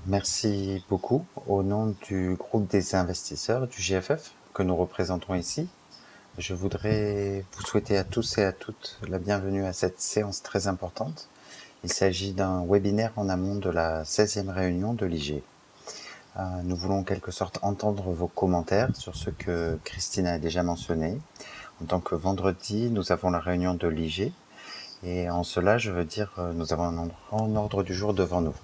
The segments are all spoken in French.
Merci beaucoup. Au nom du groupe des investisseurs du GFF que nous représentons ici, je voudrais vous souhaiter à tous et à toutes la bienvenue à cette séance très importante. Il s'agit d'un webinaire en amont de la 16e réunion de l'IG. Nous voulons en quelque sorte entendre vos commentaires sur ce que Christine a déjà mentionné. En tant que vendredi, nous avons la réunion de l'IG et en cela, je veux dire, nous avons un ordre du jour devant nous.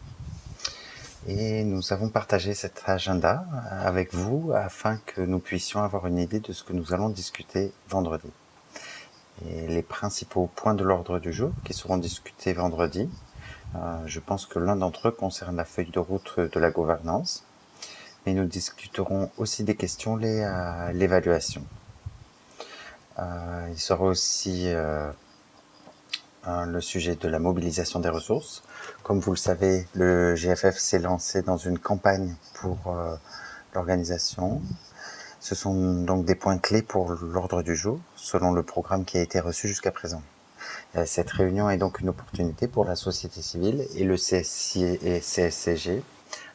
Et nous avons partagé cet agenda avec vous afin que nous puissions avoir une idée de ce que nous allons discuter vendredi. Et les principaux points de l'ordre du jour qui seront discutés vendredi, je pense que l'un d'entre eux concerne la feuille de route de la gouvernance, mais nous discuterons aussi des questions liées à l'évaluation. Il sera aussi le sujet de la mobilisation des ressources. Comme vous le savez, le GFF s'est lancé dans une campagne pour l'organisation. Ce sont donc des points clés pour l'ordre du jour, selon le programme qui a été reçu jusqu'à présent. Cette réunion est donc une opportunité pour la société civile et le CSI et CSCG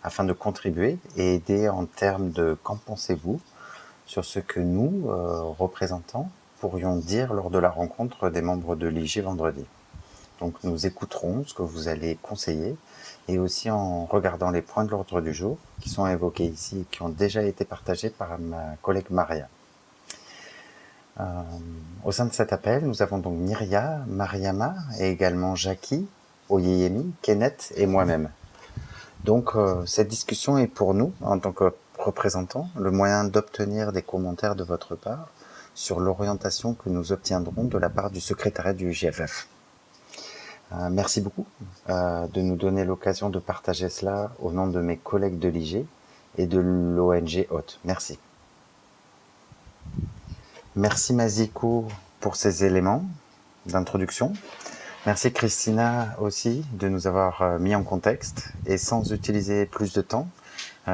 afin de contribuer et aider en termes de qu'en pensez-vous sur ce que nous, représentants, pourrions dire lors de la rencontre des membres de l'IG vendredi. Donc nous écouterons ce que vous allez conseiller et aussi en regardant les points de l'ordre du jour qui sont évoqués ici et qui ont déjà été partagés par ma collègue Maria. Au sein de cet appel, nous avons donc Myria, Mariama et également Jackie, Oyeyemi, Kenneth et moi-même. Donc cette discussion est pour nous, en tant que représentants, le moyen d'obtenir des commentaires de votre part sur l'orientation que nous obtiendrons de la part du secrétariat du GFF. Merci beaucoup de nous donner l'occasion de partager cela au nom de mes collègues de l'IG et de l'ONG Hôte. Merci. Merci Maziko pour ces éléments d'introduction. Merci Christina aussi de nous avoir mis en contexte. Et sans utiliser plus de temps,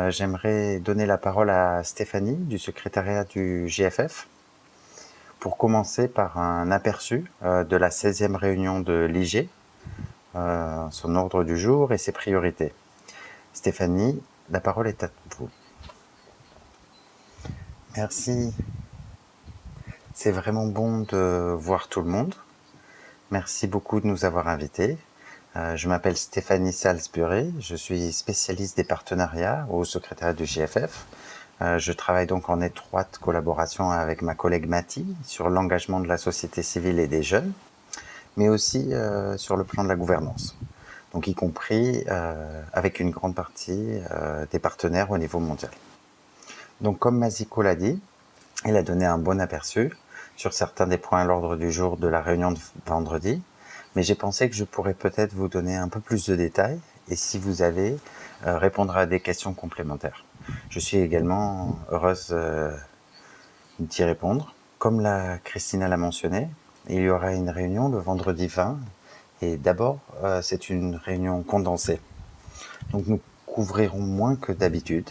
j'aimerais donner la parole à Stéphanie du secrétariat du GFF pour commencer par un aperçu de la 16e réunion de l'IG, son ordre du jour et ses priorités. Stéphanie, la parole est à vous. Merci. C'est vraiment bon de voir tout le monde. Merci beaucoup de nous avoir invités. Je m'appelle Stéphanie Salisbury, je suis spécialiste des partenariats au secrétariat du GFF. Je travaille donc en étroite collaboration avec ma collègue Mathie sur l'engagement de la société civile et des jeunes, mais aussi sur le plan de la gouvernance, donc y compris avec une grande partie des partenaires au niveau mondial. Donc comme Maziko l'a dit, il a donné un bon aperçu sur certains des points à l'ordre du jour de la réunion de vendredi, mais j'ai pensé que je pourrais peut-être vous donner un peu plus de détails et si vous avez, répondre à des questions complémentaires. Je suis également heureuse d'y répondre. Comme Christina l'a mentionné, il y aura une réunion le vendredi 20 et d'abord c'est une réunion condensée. Donc nous couvrirons moins que d'habitude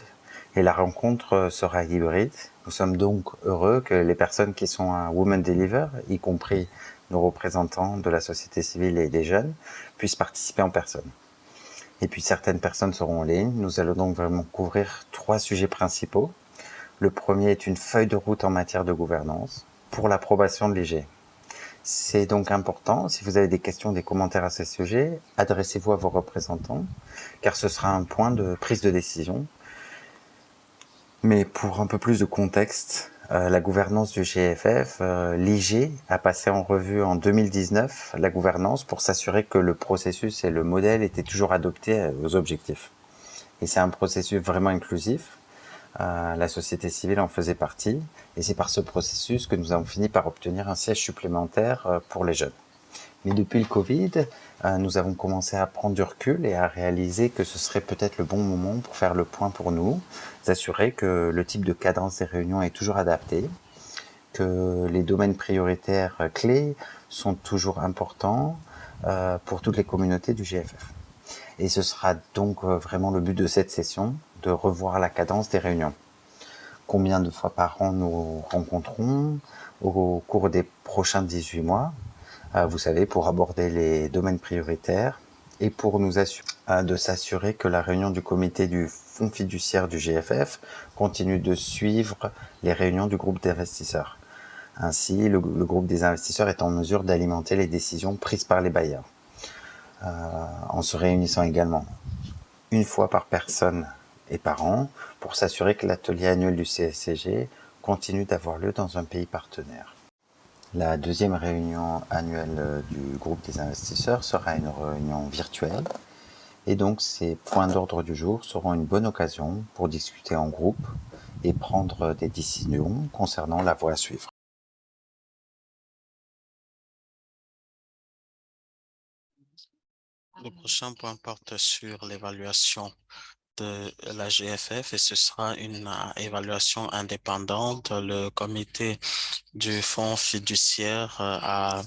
et la rencontre sera hybride. Nous sommes donc heureux que les personnes qui sont à Women Deliver, y compris nos représentants de la société civile et des jeunes, puissent participer en personne. Et puis certaines personnes seront en ligne. Nous allons donc vraiment couvrir 3 sujets principaux. Le premier est une feuille de route en matière de gouvernance pour l'approbation de l'IG. C'est donc important, si vous avez des questions, des commentaires à ce sujet, adressez-vous à vos représentants, car ce sera un point de prise de décision. Mais pour un peu plus de contexte, la gouvernance du GFF, l'IG a passé en revue en 2019 la gouvernance pour s'assurer que le processus et le modèle étaient toujours adoptés aux objectifs. Et c'est un processus vraiment inclusif. La société civile en faisait partie. Et c'est par ce processus que nous avons fini par obtenir un siège supplémentaire pour les jeunes. Mais depuis le Covid, nous avons commencé à prendre du recul et à réaliser que ce serait peut-être le bon moment pour faire le point pour nous, s'assurer que le type de cadence des réunions est toujours adapté, que les domaines prioritaires clés sont toujours importants pour toutes les communautés du GFF. Et ce sera donc vraiment le but de cette session, de revoir la cadence des réunions. Combien de fois par an nous rencontrons au cours des prochains 18 mois, vous savez, pour aborder les domaines prioritaires et pour nous assurer de s'assurer que la réunion du comité du fonds fiduciaire du GFF continue de suivre les réunions du groupe d'investisseurs. Ainsi, le groupe des investisseurs est en mesure d'alimenter les décisions prises par les bailleurs. En se réunissant également une fois par personne et par an pour s'assurer que l'atelier annuel du CSCG continue d'avoir lieu dans un pays partenaire. La deuxième réunion annuelle du groupe des investisseurs sera une réunion virtuelle et donc ces points d'ordre du jour seront une bonne occasion pour discuter en groupe et prendre des décisions concernant la voie à suivre. Le prochain point porte sur l'évaluation de la GFF et ce sera une évaluation indépendante. Le comité du fonds fiduciaire a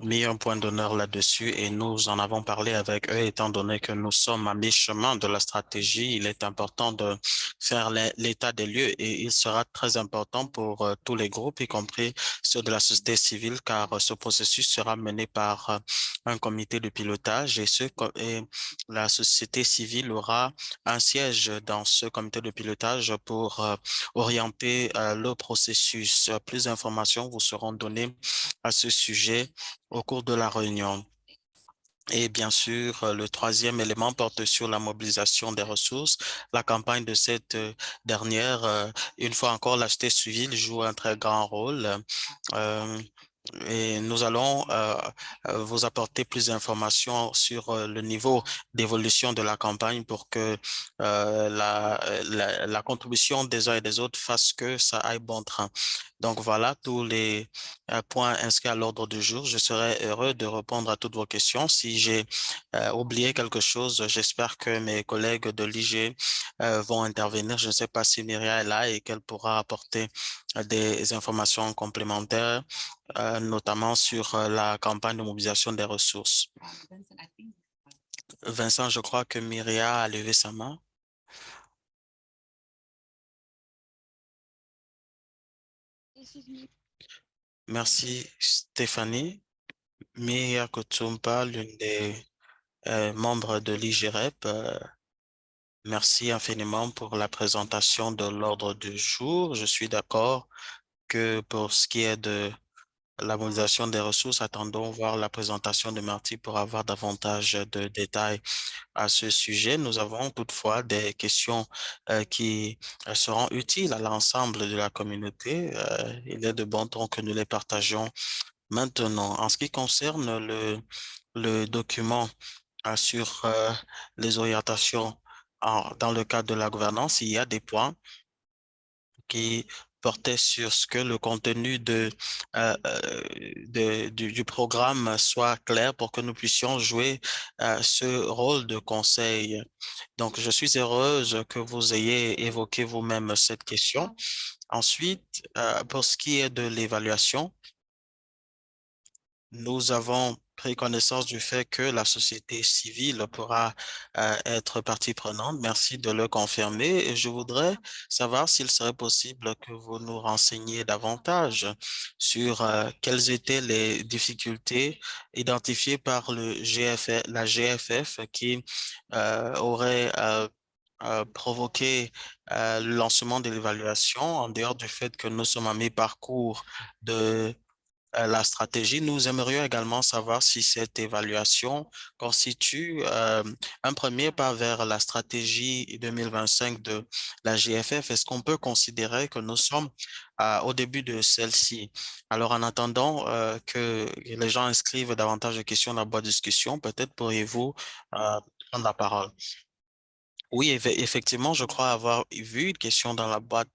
mis un point d'honneur là-dessus et nous en avons parlé avec eux étant donné que nous sommes à mi-chemin de la stratégie. Il est important de faire l'état des lieux et il sera très important pour tous les groupes, y compris ceux de la société civile, car ce processus sera mené par un comité de pilotage et la société civile aura un siège dans ce comité de pilotage pour orienter le processus. Plus d'informations vous seront données à ce sujet au cours de la réunion. Et bien sûr, le troisième élément porte sur la mobilisation des ressources. La campagne de cette dernière, une fois encore, la société civile joue un très grand rôle. Euh, et nous allons vous apporter plus d'informations sur le niveau d'évolution de la campagne pour que la contribution des uns et des autres fasse que ça aille bon train. Donc voilà tous les points inscrits à l'ordre du jour. Je serai heureux de répondre à toutes vos questions. Si j'ai oublié quelque chose, j'espère que mes collègues de l'IG vont intervenir. Je ne sais pas si Myria est là et qu'elle pourra apporter des informations complémentaires notamment sur la campagne de mobilisation des ressources. Vincent, je crois que Myria a levé sa main. Merci, Stéphanie. Myria Kotsumpa, l'une des membres de l'IGREP. Merci infiniment pour la présentation de l'ordre du jour. Je suis d'accord que pour ce qui est de la mobilisation des ressources, attendons voir la présentation de Marty pour avoir davantage de détails à ce sujet. Nous avons toutefois des questions qui seront utiles à l'ensemble de la communauté. Il est de bon ton que nous les partageons maintenant. En ce qui concerne le document sur les orientations dans le cadre de la gouvernance, il y a des points qui portait sur ce que le contenu du programme soit clair pour que nous puissions jouer ce rôle de conseil. Donc, je suis heureuse que vous ayez évoqué vous-même cette question. Ensuite, pour ce qui est de l'évaluation, nous avons pris connaissance du fait que la société civile pourra être partie prenante. Merci de le confirmer. Et je voudrais savoir s'il serait possible que vous nous renseigniez davantage sur quelles étaient les difficultés identifiées par la GFF qui aurait provoqué le lancement de l'évaluation en dehors du fait que nous sommes à mi-parcours de la stratégie. Nous aimerions également savoir si cette évaluation constitue un premier pas vers la stratégie 2025 de la GFF. Est-ce qu'on peut considérer que nous sommes au début de celle-ci? Alors, en attendant que les gens inscrivent davantage de questions dans la boîte de discussion, peut-être pourriez-vous prendre la parole. Oui, effectivement, je crois avoir vu une question dans la boîte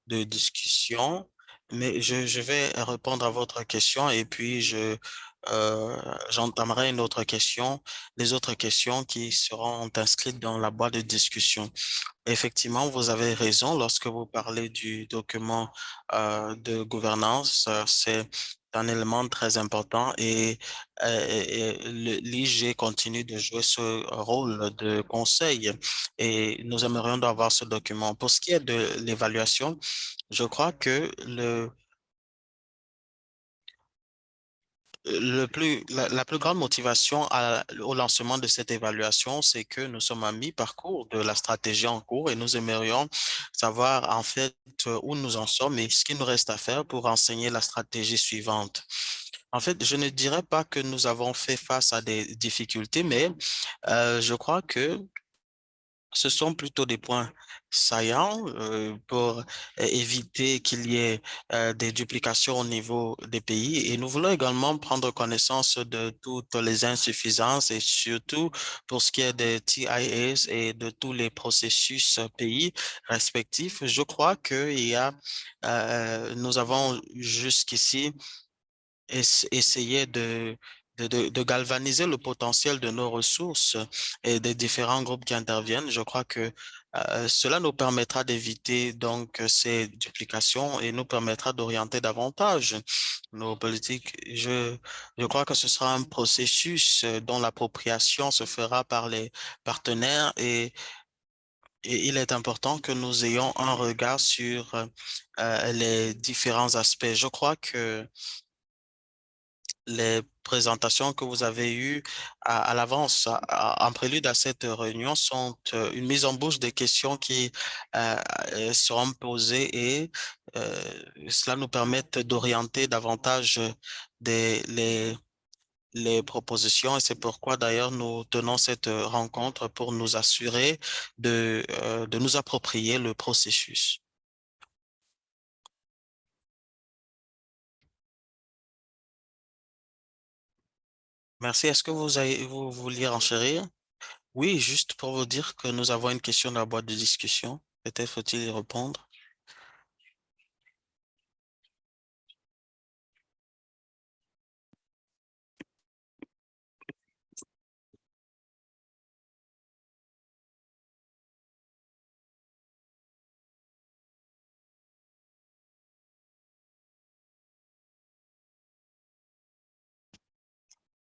de discussion, mais je vais répondre à votre question et puis j'entamerai une autre question, les autres questions qui seront inscrites dans la boîte de discussion. Effectivement, vous avez raison lorsque vous parlez du document de gouvernance, c'est un élément très important et l'IG continue de jouer ce rôle de conseil et nous aimerions avoir ce document. Pour ce qui est de l'évaluation, je crois que la plus grande motivation au lancement de cette évaluation, c'est que nous sommes à mi-parcours de la stratégie en cours et nous aimerions savoir en fait où nous en sommes et ce qu'il nous reste à faire pour enseigner la stratégie suivante. En fait, je ne dirais pas que nous avons fait face à des difficultés, mais je crois que ce sont plutôt des points saillants pour éviter qu'il y ait des duplications au niveau des pays. Et nous voulons également prendre connaissance de toutes les insuffisances et surtout pour ce qui est des TIAs et de tous les processus pays respectifs. Je crois nous avons jusqu'ici essayer de galvaniser le potentiel de nos ressources et des différents groupes qui interviennent. Je crois que cela nous permettra d'éviter donc ces duplications et nous permettra d'orienter davantage nos politiques. Je crois que ce sera un processus dont l'appropriation se fera par les partenaires et il est important que nous ayons un regard sur les différents aspects. Je crois que les présentations que vous avez eues à l'avance, en prélude à cette réunion, sont une mise en bouche des questions qui seront posées et cela nous permet d'orienter davantage des, les propositions et c'est pourquoi d'ailleurs nous tenons cette rencontre pour nous assurer de nous approprier le processus. Merci. Est-ce que vous vouliez enchérir? Oui, juste pour vous dire que nous avons une question dans la boîte de discussion. Peut-être faut-il y répondre.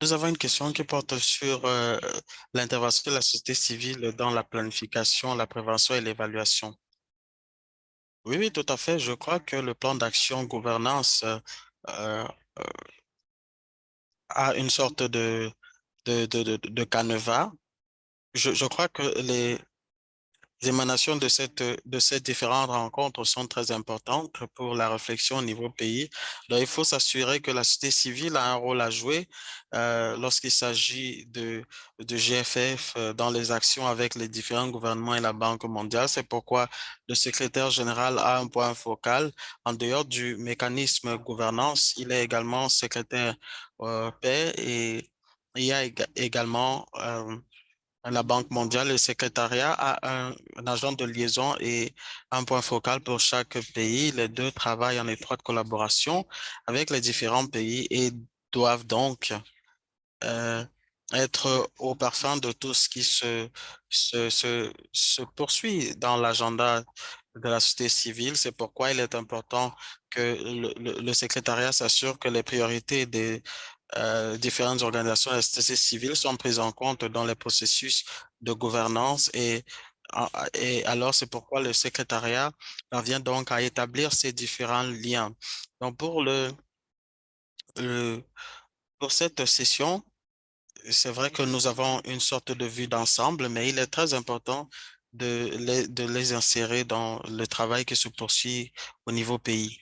Nous avons une question qui porte sur l'intervention de la société civile dans la planification, la prévention et l'évaluation. Oui, oui, tout à fait. Je crois que le plan d'action gouvernance euh, a une sorte de canevas. Je crois que les émanations de ces différentes rencontres sont très importantes pour la réflexion au niveau pays. Donc, il faut s'assurer que la société civile a un rôle à jouer lorsqu'il s'agit de GFF dans les actions avec les différents gouvernements et la Banque mondiale. C'est pourquoi le secrétaire général a un point focal. En dehors du mécanisme gouvernance, il est également secrétaire paix et il y a également la Banque mondiale, le secrétariat a un agent de liaison et un point focal pour chaque pays. Les deux travaillent en étroite collaboration avec les différents pays et doivent donc euh, être au parfum de tout ce qui se poursuit dans l'agenda de la société civile. C'est pourquoi il est important que le secrétariat s'assure que les priorités des différentes organisations de la société civile sont prises en compte dans les processus de gouvernance et alors c'est pourquoi le secrétariat parvient donc à établir ces différents liens. Donc le- pour cette session, c'est vrai que nous avons une sorte de vue d'ensemble, mais il est très important de les insérer dans le travail qui se poursuit au niveau pays.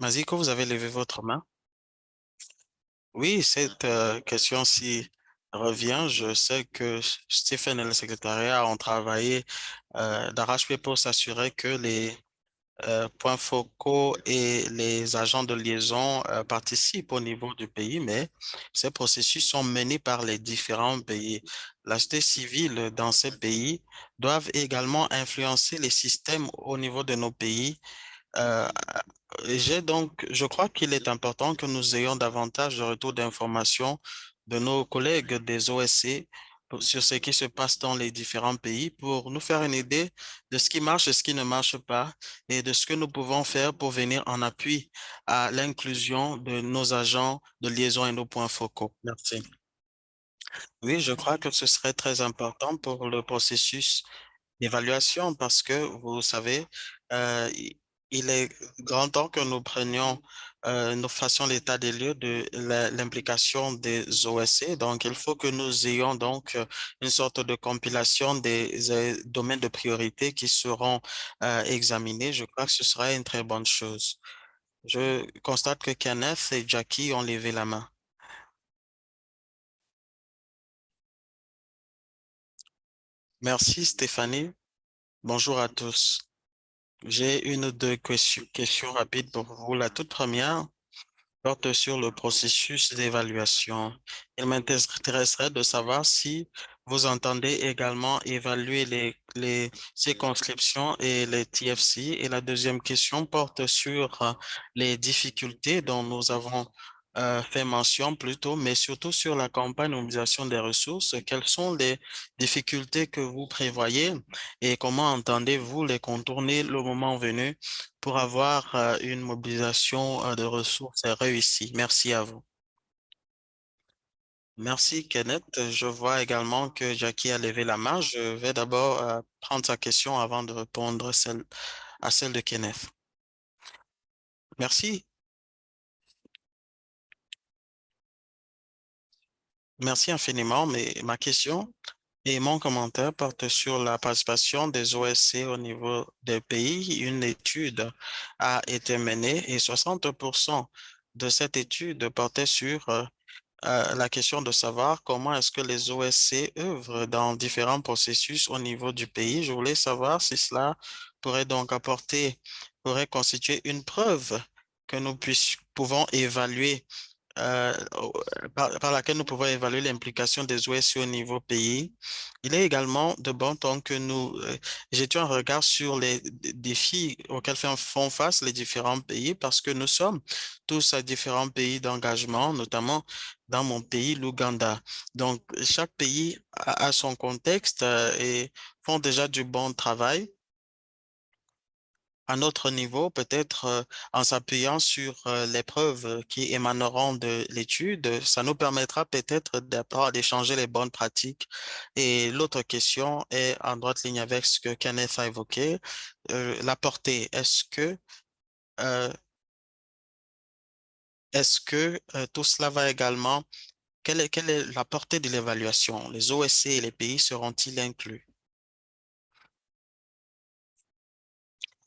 Maziko, vous avez levé votre main. Oui, cette question-ci revient. Je sais que Stephen et le secrétariat ont travaillé d'arrache-pied pour s'assurer que les points focaux et les agents de liaison participent au niveau du pays, mais ces processus sont menés par les différents pays. La société civile dans ces pays doivent également influencer les systèmes au niveau de nos pays euh, je crois qu'il est important que nous ayons davantage de retours d'informations de nos collègues des OSC sur ce qui se passe dans les différents pays pour nous faire une idée de ce qui marche et ce qui ne marche pas et de ce que nous pouvons faire pour venir en appui à l'inclusion de nos agents de liaison et nos points focaux. Merci. Oui, je crois que ce serait très important pour le processus d'évaluation parce que vous savez, il il est grand temps que nous fassions l'état des lieux de l'implication des OSC. Donc, il faut que nous ayons donc une sorte de compilation des domaines de priorité qui seront examinés. Je crois que ce serait une très bonne chose. Je constate que Kenneth et Jackie ont levé la main. Merci, Stéphanie. Bonjour à tous. J'ai une ou deux questions rapides pour vous. La toute première porte sur le processus d'évaluation. Il m'intéresserait de savoir si vous entendez également évaluer les circonscriptions et les TFC. Et la deuxième question porte sur les difficultés dont nous avons fait mention plus tôt, mais surtout sur la campagne de mobilisation des ressources. Quelles sont les difficultés que vous prévoyez et comment entendez-vous les contourner le moment venu pour avoir une mobilisation de ressources réussie? Merci à vous. Merci, Kenneth. Je vois également que Jackie a levé la main. Je vais d'abord prendre sa question avant de répondre à celle de Kenneth. Merci. Merci infiniment. Mais ma question et mon commentaire porte sur la participation des OSC au niveau des pays. Une étude a été menée et 60% de cette étude portait sur la question de savoir comment est-ce que les OSC œuvrent dans différents processus au niveau du pays. Je voulais savoir si cela pourrait donc pourrait constituer une preuve que pouvons évaluer par laquelle nous pouvons évaluer l'implication des OSU au niveau pays. Il est également de bon temps que nous jetions un regard sur les défis auxquels font face les différents pays parce que nous sommes tous à différents pays d'engagement, notamment dans mon pays, l'Ouganda. Donc, chaque pays a son contexte et font déjà du bon travail à notre niveau, peut-être en s'appuyant sur les preuves qui émaneront de l'étude, ça nous permettra peut-être d'apprendre d'échanger les bonnes pratiques. Et l'autre question est en droite ligne avec ce que Kenneth a évoqué, la portée. Euh, est-ce que tout cela va également, quelle est la portée de l'évaluation? Les OSC et les pays seront-ils inclus?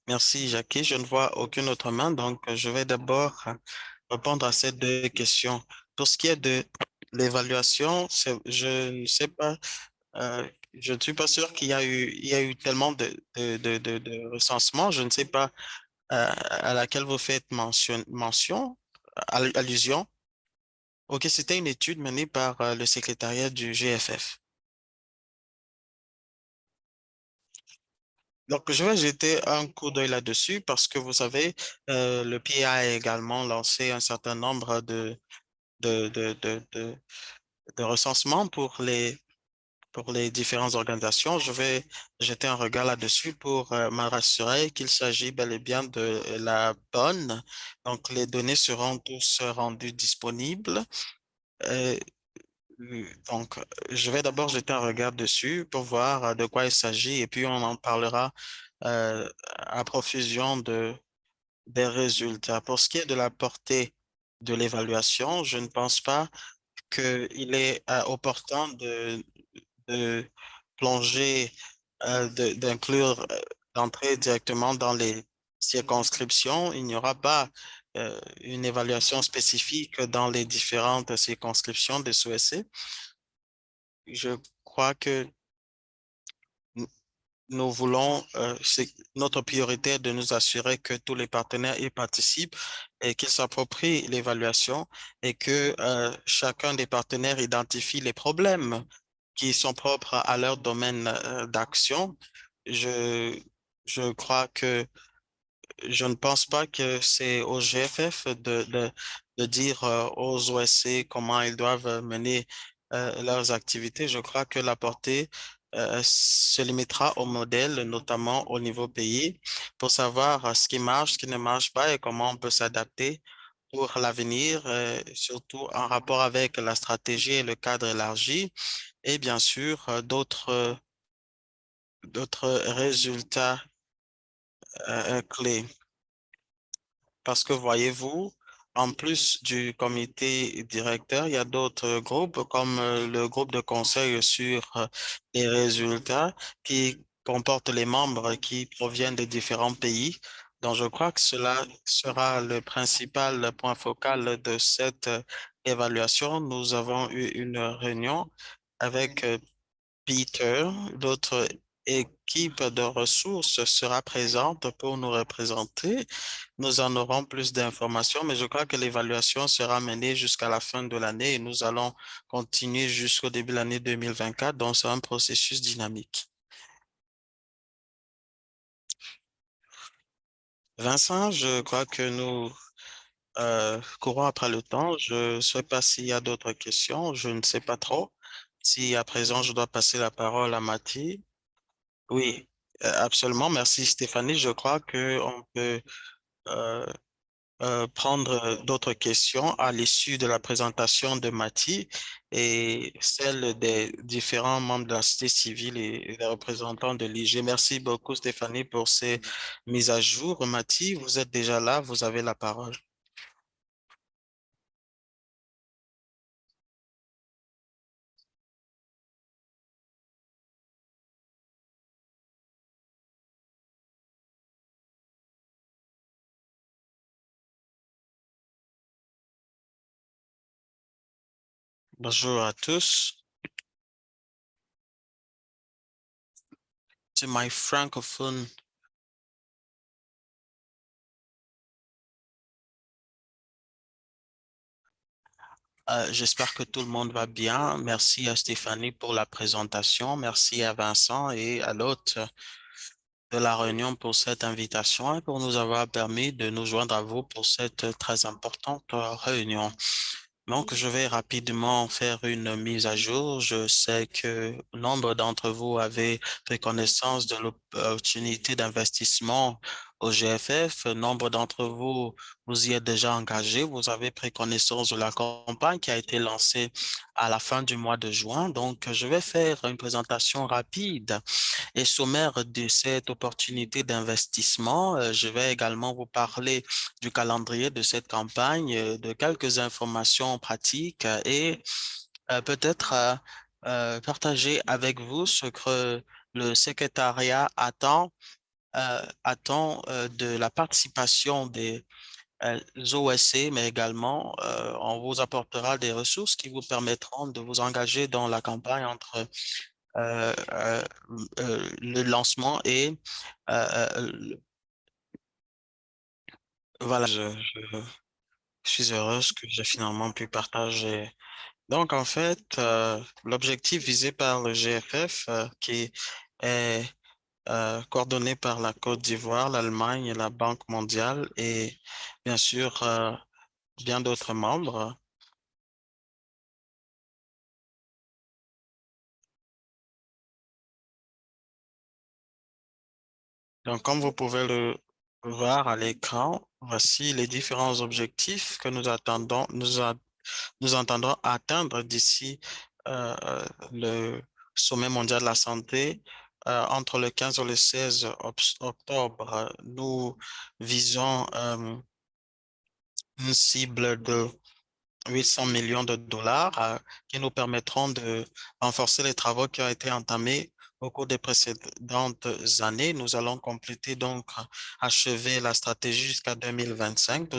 Merci, Jackie. Je ne vois aucune autre main, donc je vais d'abord répondre à ces deux questions. Pour ce qui est de l'évaluation, je ne sais pas, je ne suis pas sûr il y a eu tellement de recensements. Je ne sais pas à laquelle vous faites allusion. OK, c'était une étude menée par le secrétariat du GFF. Donc, je vais jeter un coup d'œil là-dessus parce que vous savez, le PIA a également lancé un certain nombre de, de, de, de, de recensements pour les différentes organisations. Je vais jeter un regard là-dessus pour me rassurer qu'il s'agit bel et bien de la bonne. Donc, les données seront tous rendues disponibles. Euh, donc, je vais d'abord jeter un regard dessus pour voir de quoi il s'agit et puis on en parlera à profusion des résultats. Pour ce qui est de la portée de l'évaluation, je ne pense pas qu'il est opportun de plonger, d'inclure, d'entrer directement dans les circonscriptions. Il n'y aura pas une évaluation spécifique dans les différentes circonscriptions des CEC. Je crois que n- nous voulons, notre priorité est de nous assurer que tous les partenaires y participent et qu'ils s'approprient l'évaluation et que chacun des partenaires identifie les problèmes qui sont propres à leur domaine d'action. Je, je crois que je ne pense pas que c'est au GFF de dire aux OSC comment ils doivent mener leurs activités. Je crois que la portée se limitera au modèle, notamment au niveau pays, pour savoir ce qui marche, ce qui ne marche pas et comment on peut s'adapter pour l'avenir, surtout en rapport avec la stratégie et le cadre élargi, et bien sûr d'autres résultats clé. Parce que voyez-vous, en plus du comité directeur, il y a d'autres groupes comme le groupe de conseil sur les résultats qui comporte les membres qui proviennent de différents pays. Donc, je crois que cela sera le principal point focal de cette évaluation. Nous avons eu une réunion avec Peter, notre équipe de ressources sera présente pour nous représenter. Nous en aurons plus d'informations, mais je crois que l'évaluation sera menée jusqu'à la fin de l'année et nous allons continuer jusqu'au début de l'année 2024. Donc, c'est un processus dynamique. Vincent, je crois que nous courons après le temps. Je ne sais pas s'il y a d'autres questions. Je ne sais pas trop. Si à présent, je dois passer la parole à Mathie. Oui, absolument. Merci Stéphanie. Je crois que on peut euh, prendre d'autres questions à l'issue de la présentation de Mathie et celle des différents membres de la société civile et des représentants de l'IG. Merci beaucoup Stéphanie pour ces mises à jour. Mathie, vous êtes déjà là, vous avez la parole. Bonjour à tous. C'est my francophone. J'espère que tout le monde va bien. Merci à Stéphanie pour la présentation. Merci à Vincent et à l'hôte de la réunion pour cette invitation et pour nous avoir permis de nous joindre à vous pour cette très importante réunion. Donc, je vais rapidement faire une mise à jour. Je sais que nombre d'entre vous avaient pris connaissance de l'opportunité d'investissement au GFF. Nombre d'entre vous, vous y êtes déjà engagés. Vous avez pris connaissance de la campagne qui a été lancée à la fin du mois de juin. Donc, je vais faire une présentation rapide et sommaire de cette opportunité d'investissement. Je vais également vous parler du calendrier de cette campagne, de quelques informations pratiques et peut-être partager avec vous ce que le secrétariat attend de la participation des OSC, mais également on vous apportera des ressources qui vous permettront de vous engager dans la campagne entre euh, euh, le lancement et voilà, je suis heureuse que j'ai finalement pu partager. Donc, en fait, l'objectif visé par le GFF, qui est coordonné par la Côte d'Ivoire, l'Allemagne, la Banque mondiale et bien sûr bien d'autres membres. Donc, comme vous pouvez le voir à l'écran, voici les différents objectifs que nous entendons atteindre d'ici le sommet mondial de la santé. Entre le 15 et le 16 octobre, nous visons une cible de 800 millions de dollars qui nous permettront de renforcer les travaux qui ont été entamés au cours des précédentes années. Nous allons compléter donc, achever la stratégie jusqu'à 2025.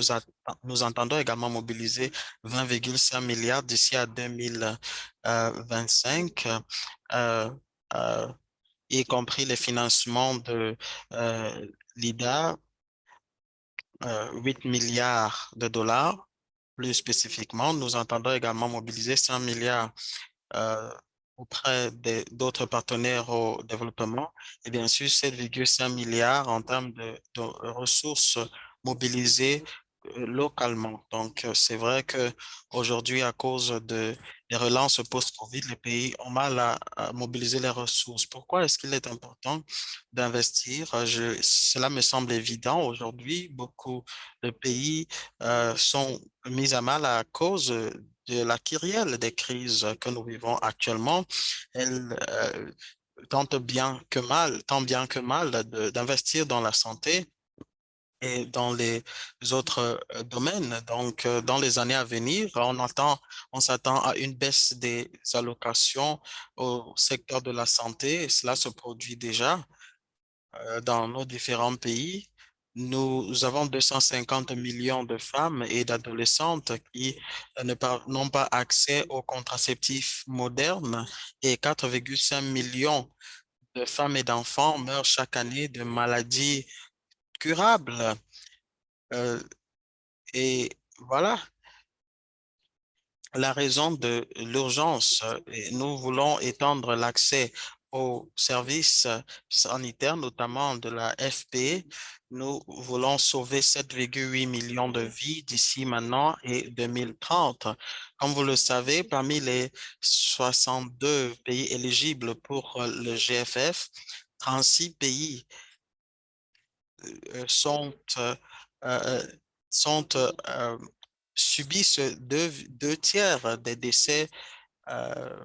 Nous entendons également mobiliser 20,5 milliards d'ici à 2025, euh, euh, y compris les financements de l'IDA, 8 milliards de dollars. Plus spécifiquement, nous entendons également mobiliser 100 milliards euh, auprès d'autres partenaires au développement et bien sûr 7,5 milliards en termes de ressources mobilisées localement. Donc, c'est vrai que aujourd'hui, à cause des relances post-Covid, les pays ont mal à mobiliser les ressources. Pourquoi est-ce qu'il est important d'investir? Cela me semble évident. Aujourd'hui, beaucoup de pays sont mis à mal à cause de la kyrielle des crises que nous vivons actuellement. Elles tant bien que mal d'investir dans la santé et dans les autres domaines. Donc, dans les années à venir, on s'attend à une baisse des allocations au secteur de la santé. Et cela se produit déjà dans nos différents pays. Nous avons 250 millions de femmes et d'adolescentes qui n'ont pas accès aux contraceptifs modernes et 4,5 millions de femmes et d'enfants meurent chaque année de maladies curables. Euh, et voilà la raison de l'urgence. Et nous voulons étendre l'accès aux services sanitaires, notamment de la FP. Nous voulons sauver 7,8 millions de vies d'ici maintenant et 2030. Comme vous le savez, parmi les 62 pays éligibles pour le GFF, 36 pays sont, euh, sont subissent deux tiers des décès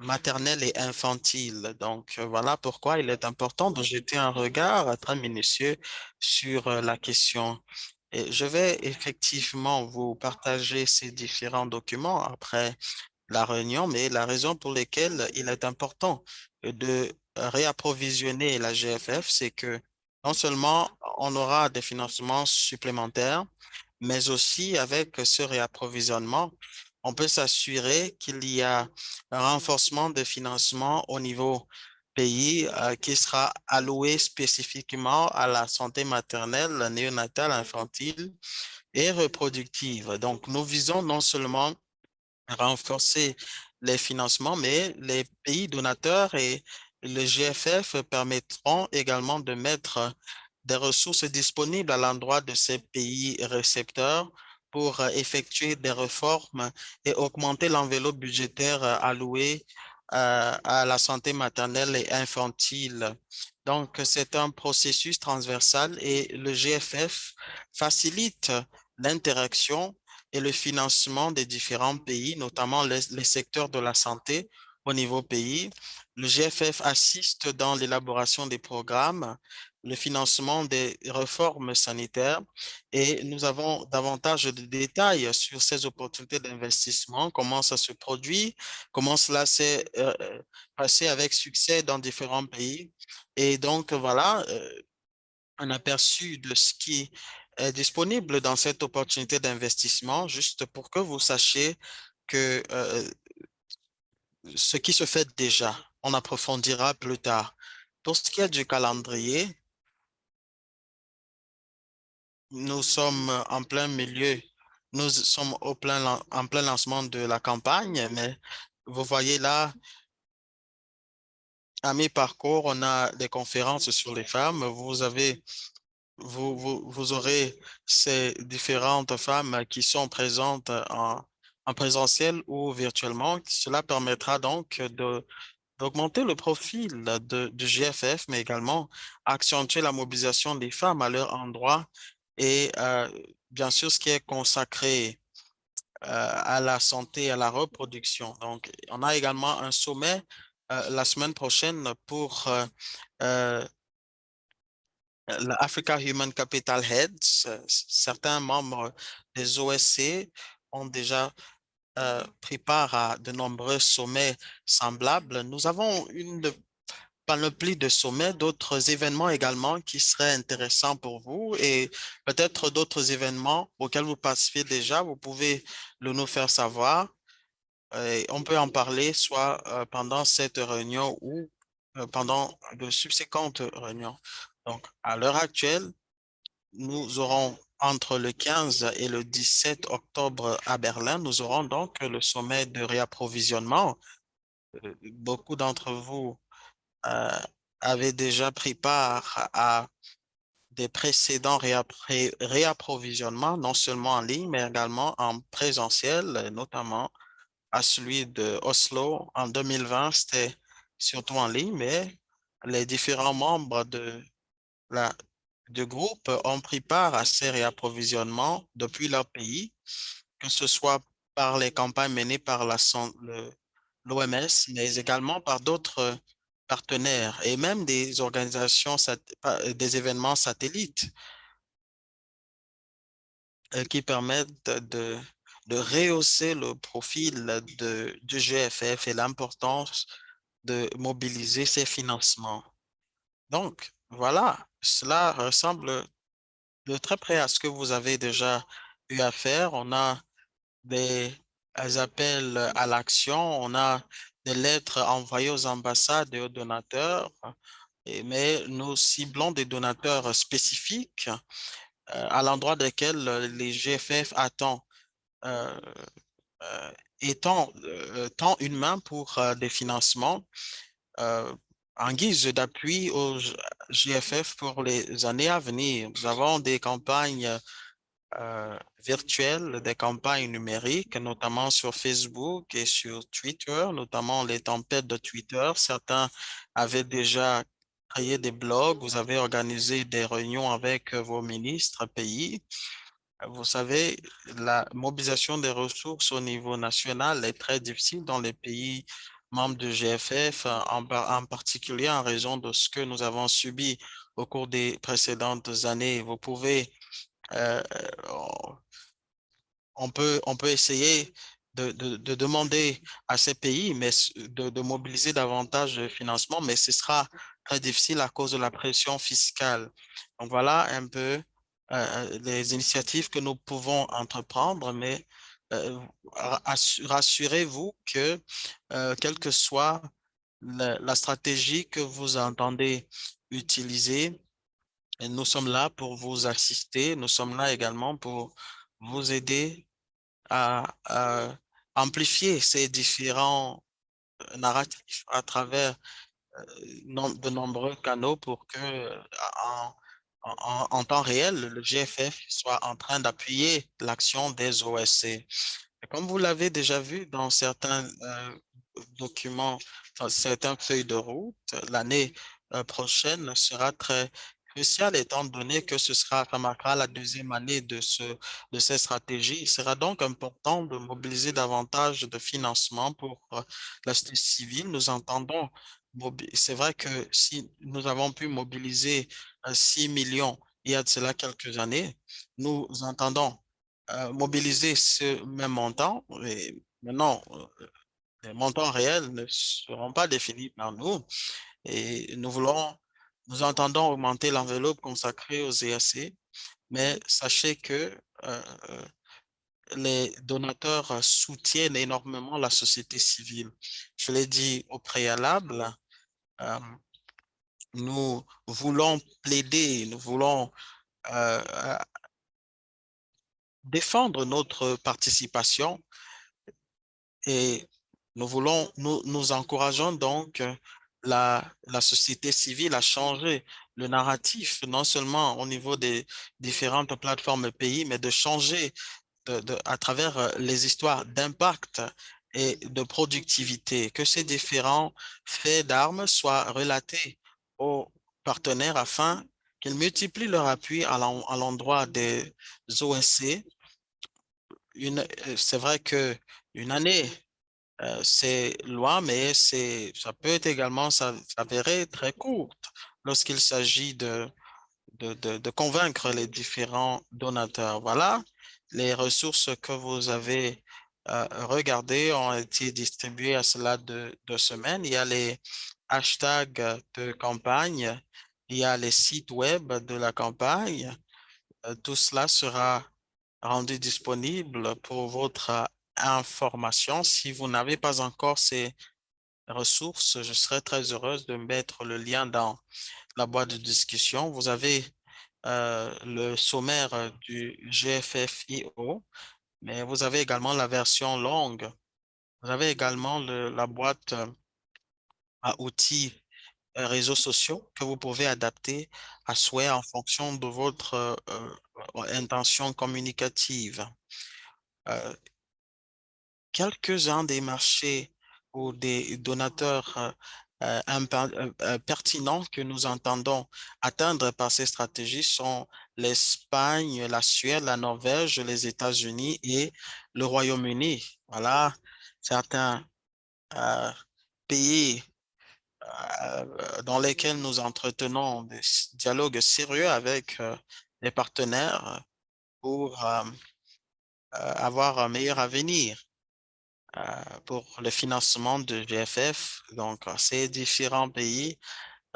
maternels et infantiles. Donc, voilà pourquoi il est important de jeter un regard très minutieux sur la question. Et je vais effectivement vous partager ces différents documents après la réunion, mais la raison pour laquelle il est important de réapprovisionner la GFF, c'est que non seulement on aura des financements supplémentaires, mais aussi avec ce réapprovisionnement, on peut s'assurer qu'il y a un renforcement de financement au niveau pays qui sera alloué spécifiquement à la santé maternelle, néonatale, infantile et reproductive. Donc, nous visons non seulement renforcer les financements, mais les pays donateurs et le GFF permettront également de mettre des ressources disponibles à l'endroit de ces pays récepteurs pour effectuer des réformes et augmenter l'enveloppe budgétaire allouée à la santé maternelle et infantile. Donc, c'est un processus transversal et le GFF facilite l'interaction et le financement des différents pays, notamment les secteurs de la santé au niveau pays. Le GFF assiste dans l'élaboration des programmes, le financement des réformes sanitaires et nous avons davantage de détails sur ces opportunités d'investissement, comment ça se produit, comment cela s'est passé avec succès dans différents pays. Et donc, voilà, un aperçu de ce qui est disponible dans cette opportunité d'investissement, juste pour que vous sachiez que ce qui se fait déjà, on approfondira plus tard. Pour ce qui est du calendrier, nous sommes en plein milieu, nous sommes en plein lancement de la campagne, mais vous voyez là, à mi-parcours, on a des conférences sur les femmes. Vous aurez ces différentes femmes qui sont présentes en présentiel ou virtuellement. Cela permettra donc d'augmenter le profil du GFF, mais également accentuer la mobilisation des femmes à leur endroit et bien sûr ce qui est consacré à la santé et à la reproduction. Donc, on a également un sommet la semaine prochaine pour euh, l'Africa Human Capital Heads. Certains membres des OSC ont déjà pris part à de nombreux sommets semblables. Nous avons une panoplie de sommets, d'autres événements également qui seraient intéressants pour vous et peut-être d'autres événements auxquels vous participez déjà. Vous pouvez le nous faire savoir. Et on peut en parler soit pendant cette réunion ou pendant de subséquentes réunions. Donc, à l'heure actuelle, nous aurons entre le 15 et le 17 octobre à Berlin, nous aurons donc le sommet de réapprovisionnement. Beaucoup d'entre vous euh, avaient déjà pris part à des précédents réapprovisionnements, non seulement en ligne, mais également en présentiel, notamment à celui de Oslo en 2020, c'était surtout en ligne, mais les différents membres la, du groupe ont pris part à ces réapprovisionnements depuis leur pays, que ce soit par les campagnes menées par l'OMS, mais également par d'autres partenaires et même des organisations, des événements satellites qui permettent de rehausser le profil du GFF et l'importance de mobiliser ces financements. Donc, voilà, cela ressemble de très près à ce que vous avez déjà eu à faire. On a des appels à l'action, on a des lettres envoyées aux ambassades et aux donateurs, mais nous ciblons des donateurs spécifiques à l'endroit desquels les GFF attendent, euh, euh, tend une main pour des financements euh, en guise d'appui au GFF pour les années à venir. Nous avons des campagnes virtuelles, des campagnes numériques, notamment sur Facebook et sur Twitter, notamment les tempêtes de Twitter. Certains avaient déjà créé des blogs, vous avez organisé des réunions avec vos ministres pays. Vous savez, la mobilisation des ressources au niveau national est très difficile dans les pays membres du GFF, en particulier en raison de ce que nous avons subi au cours des précédentes années. Vous pouvez euh, on peut essayer de demander à ces pays de mobiliser davantage de financement, mais ce sera très difficile à cause de la pression fiscale. Donc voilà un peu les initiatives que nous pouvons entreprendre, mais rassurez-vous que quelle que soit la stratégie que vous entendez utiliser, nous sommes là pour vous assister, nous sommes là également pour vous aider à amplifier ces différents narratifs à travers de nombreux canaux pour que en temps réel, le GFF soit en train d'appuyer l'action des OSC. Et comme vous l'avez déjà vu dans certains documents, dans certaines feuilles de route, l'année prochaine sera très cruciale étant donné que ça marquera la deuxième année de ces stratégies. Il sera donc important de mobiliser davantage de financement pour la société civile. Nous entendons, c'est vrai que si nous avons pu mobiliser 6 millions il y a de cela quelques années, nous entendons mobiliser ce même montant. Et maintenant, les montants réels ne seront pas définis par nous et nous entendons augmenter l'enveloppe consacrée aux EAC, mais sachez que les donateurs soutiennent énormément la société civile. Je l'ai dit au préalable, euh, nous voulons plaider, nous voulons euh, défendre notre participation. Et nous encourageons donc la société civile à changer le narratif, non seulement au niveau des différentes plateformes pays, mais de changer à travers les histoires d'impact et de productivité, que ces différents faits d'armes soient relatés aux partenaires afin qu'ils multiplient leur appui à l'endroit des OSC. C'est vrai que une année c'est loin, mais ça peut être également s'avérer très courte lorsqu'il s'agit de convaincre les différents donateurs. Voilà, les ressources que vous avez regardées ont été distribuées à cela de semaines. Il y a les hashtags de campagne, il y a les sites web de la campagne. Tout cela sera rendu disponible pour votre information. Si vous n'avez pas encore ces ressources, je serais très heureuse de mettre le lien dans la boîte de discussion. Vous avez le sommaire du GFFIO, mais vous avez également la version longue. Vous avez également la boîte à outils réseaux sociaux que vous pouvez adapter à souhait en fonction de votre intention communicative. Euh, Quelques-uns des marchés ou des donateurs pertinents que nous entendons atteindre par ces stratégies sont l'Espagne, la Suède, la Norvège, les États-Unis et le Royaume-Uni. Voilà certains euh, pays dans lesquels nous entretenons des dialogues sérieux avec les partenaires pour avoir un meilleur avenir pour le financement de GFF. Donc, ces différents pays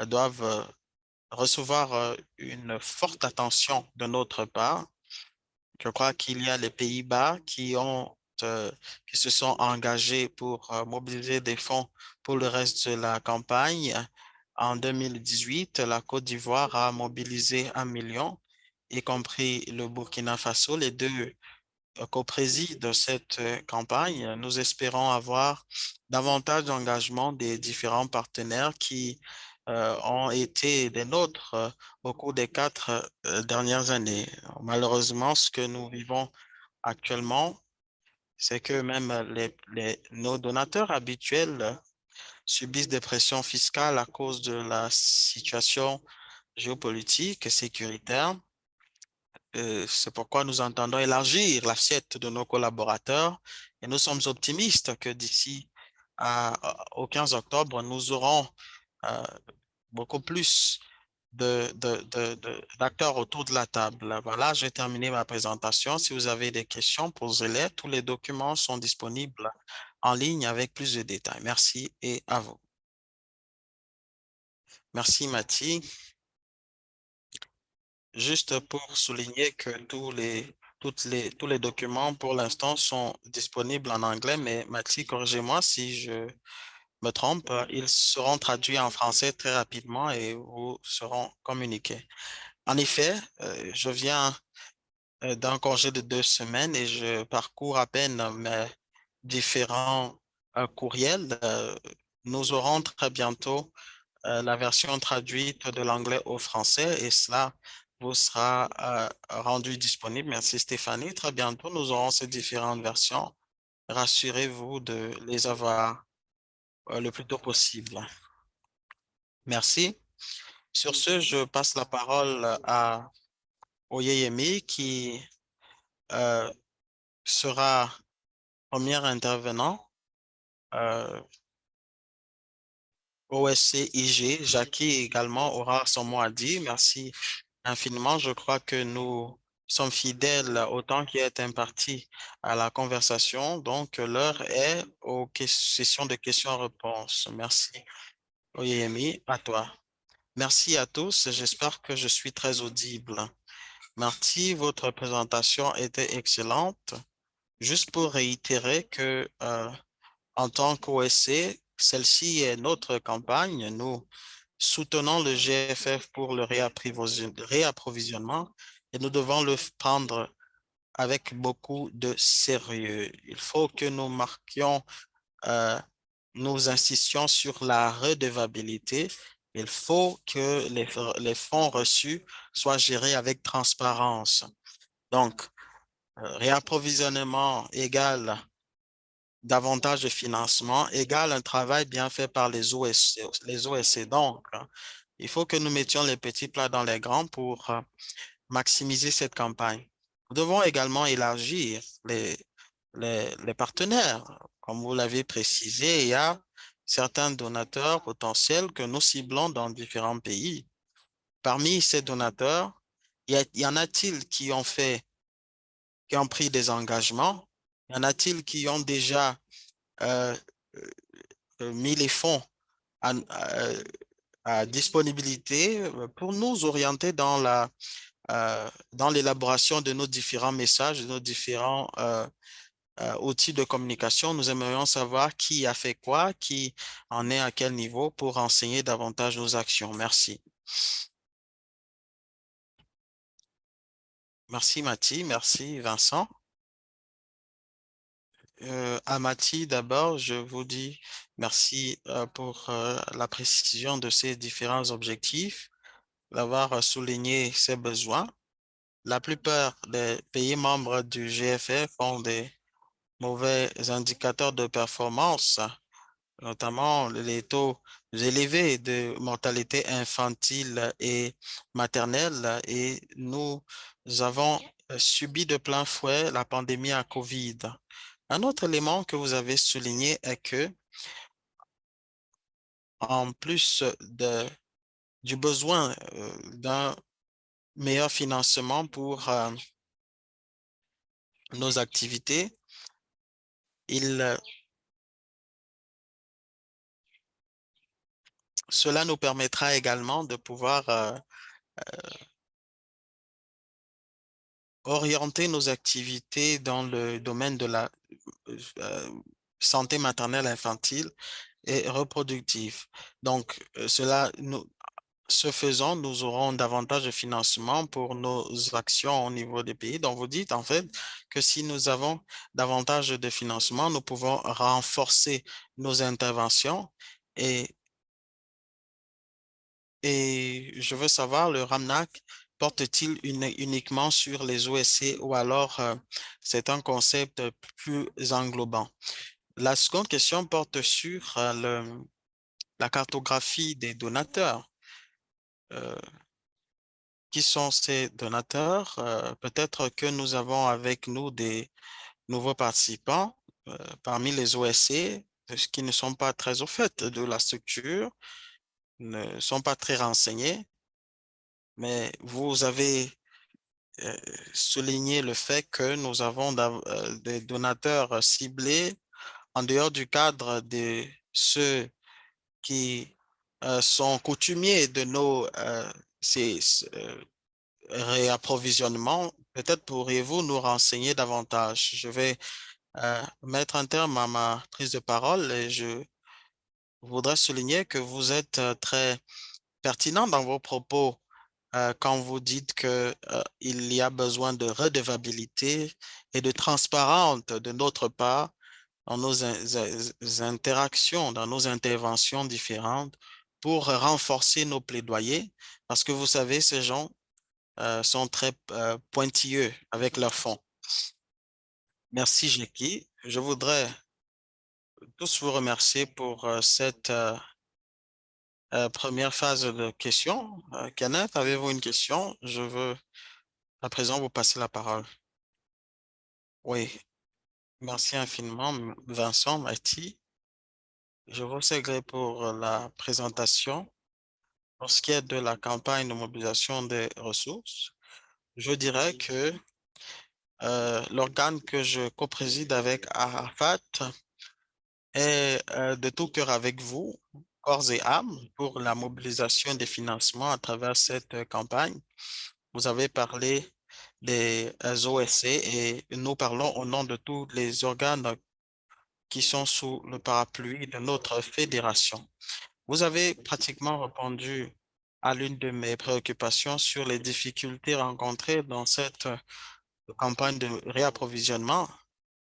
doivent recevoir une forte attention de notre part. Je crois qu'il y a les Pays-Bas qui se sont engagés pour mobiliser des fonds pour le reste de la campagne. En 2018, la Côte d'Ivoire a mobilisé 1 million, y compris le Burkina Faso. Les deux co-président cette campagne. Nous espérons avoir davantage d'engagement des différents partenaires qui ont été des nôtres au cours des 4 dernières années. Malheureusement, ce que nous vivons actuellement, c'est que même nos donateurs habituels subissent des pressions fiscales à cause de la situation géopolitique et sécuritaire. C'est pourquoi nous entendons élargir l'assiette de nos collaborateurs et nous sommes optimistes que au 15 octobre, nous aurons euh, beaucoup plus d'acteurs autour de la table. Voilà, j'ai terminé ma présentation. Si vous avez des questions, posez-les. Tous les documents sont disponibles en ligne avec plus de détails. Merci et à vous. Merci, Mathie. Juste pour souligner que tous les documents pour l'instant sont disponibles en anglais, mais Mathie, corrigez-moi si je me trompe, ils seront traduits en français très rapidement et vous seront communiqués. En effet, je viens d'un congé de 2 semaines et je parcours à peine mes différents courriels. Nous aurons très bientôt la version traduite de l'anglais au français et cela vous sera rendu disponible. Merci Stéphanie. Très bientôt, nous aurons ces différentes versions. Rassurez-vous de les avoir le plus tôt possible. Merci. Sur ce, je passe la parole à Oyeyemi qui euh, sera premier intervenant. Euh, OSC IG, Jackie également aura son mot à dire. Merci infiniment. Je crois que nous sommes fidèles au temps qui est imparti à la conversation. Donc, l'heure est aux sessions de questions-réponses. Merci. Oyemi, à toi. Merci à tous. J'espère que je suis très audible. Merci, votre présentation était excellente. Juste pour réitérer que en tant qu'OSC, celle-ci est notre campagne. Nous soutenons le GFF pour le réapprovisionnement et nous devons le prendre avec beaucoup de sérieux. Il faut que nous marquions, euh, nous insistions sur la redevabilité. Il faut que les fonds reçus soient gérés avec transparence. Donc, réapprovisionnement égale davantage de financement égale un travail bien fait par les OSC. Les OSC. Donc, il faut que nous mettions les petits plats dans les grands pour maximiser cette campagne. Nous devons également élargir les partenaires. Comme vous l'avez précisé, il y a certains donateurs potentiels que nous ciblons dans différents pays. Parmi ces donateurs, y en a-t-il qui ont pris des engagements? Y en a-t-il qui ont déjà euh, mis les fonds à, à- à disponibilité pour nous orienter dans l'élaboration de nos différents messages, de nos différents outils de communication. Nous aimerions savoir qui a fait quoi, qui en est à quel niveau pour enseigner davantage nos actions. Merci. Merci Mathie, merci Vincent. À Mathie, d'abord, je vous dis merci pour la précision de ces différents objectifs, d'avoir souligné ces besoins. La plupart des pays membres du GFF ont des mauvais indicateurs de performance, notamment les taux élevés de mortalité infantile et maternelle, et nous avons subi de plein fouet la pandémie à COVID. Un autre élément que vous avez souligné est que en plus du besoin d'un meilleur financement pour nos activités, il, cela nous permettra également de pouvoir orienter nos activités dans le domaine de la euh, santé maternelle infantile et reproductive. Donc, ce faisant, nous aurons davantage de financement pour nos actions au niveau des pays. Donc, vous dites en fait que si nous avons davantage de financement, nous pouvons renforcer nos interventions et, et je veux savoir, le RAMNAC porte-t-il uniquement sur les OSC ou alors c'est un concept plus englobant? La seconde question porte sur la cartographie des donateurs. Euh, qui sont ces donateurs? Peut-être que nous avons avec nous des nouveaux participants parmi les OSC qui ne sont pas très au fait de la structure, ne sont pas très renseignés, mais vous avez euh, souligné le fait que nous avons des donateurs ciblés en dehors du cadre de ceux qui sont coutumiers de nos ces, réapprovisionnement. Peut-être pourriez-vous nous renseigner davantage. Je vais mettre un terme à ma prise de parole et je voudrais souligner que vous êtes très pertinent dans vos propos quand vous dites que, il y a besoin de redevabilité et de transparence de notre part dans nos interactions, dans nos interventions différentes pour renforcer nos plaidoyers. Parce que vous savez, ces gens sont très pointilleux avec leurs fonds. Merci, Jackie. Je voudrais tous vous remercier pour cette première phase de questions. Kenneth, avez-vous une question? Je veux à présent vous passer la parole. Oui, merci infiniment, Vincent Marty. Je vous salue pour la présentation. Pour ce qui est de la campagne de mobilisation des ressources, je dirais que l'organe que je co-préside avec Arafat est de tout cœur avec vous, corps et âme, pour la mobilisation des financements à travers cette campagne. Vous avez parlé des OSC et nous parlons au nom de tous les organes qui sont sous le parapluie de notre fédération. Vous avez pratiquement répondu à l'une de mes préoccupations sur les difficultés rencontrées dans cette campagne de réapprovisionnement.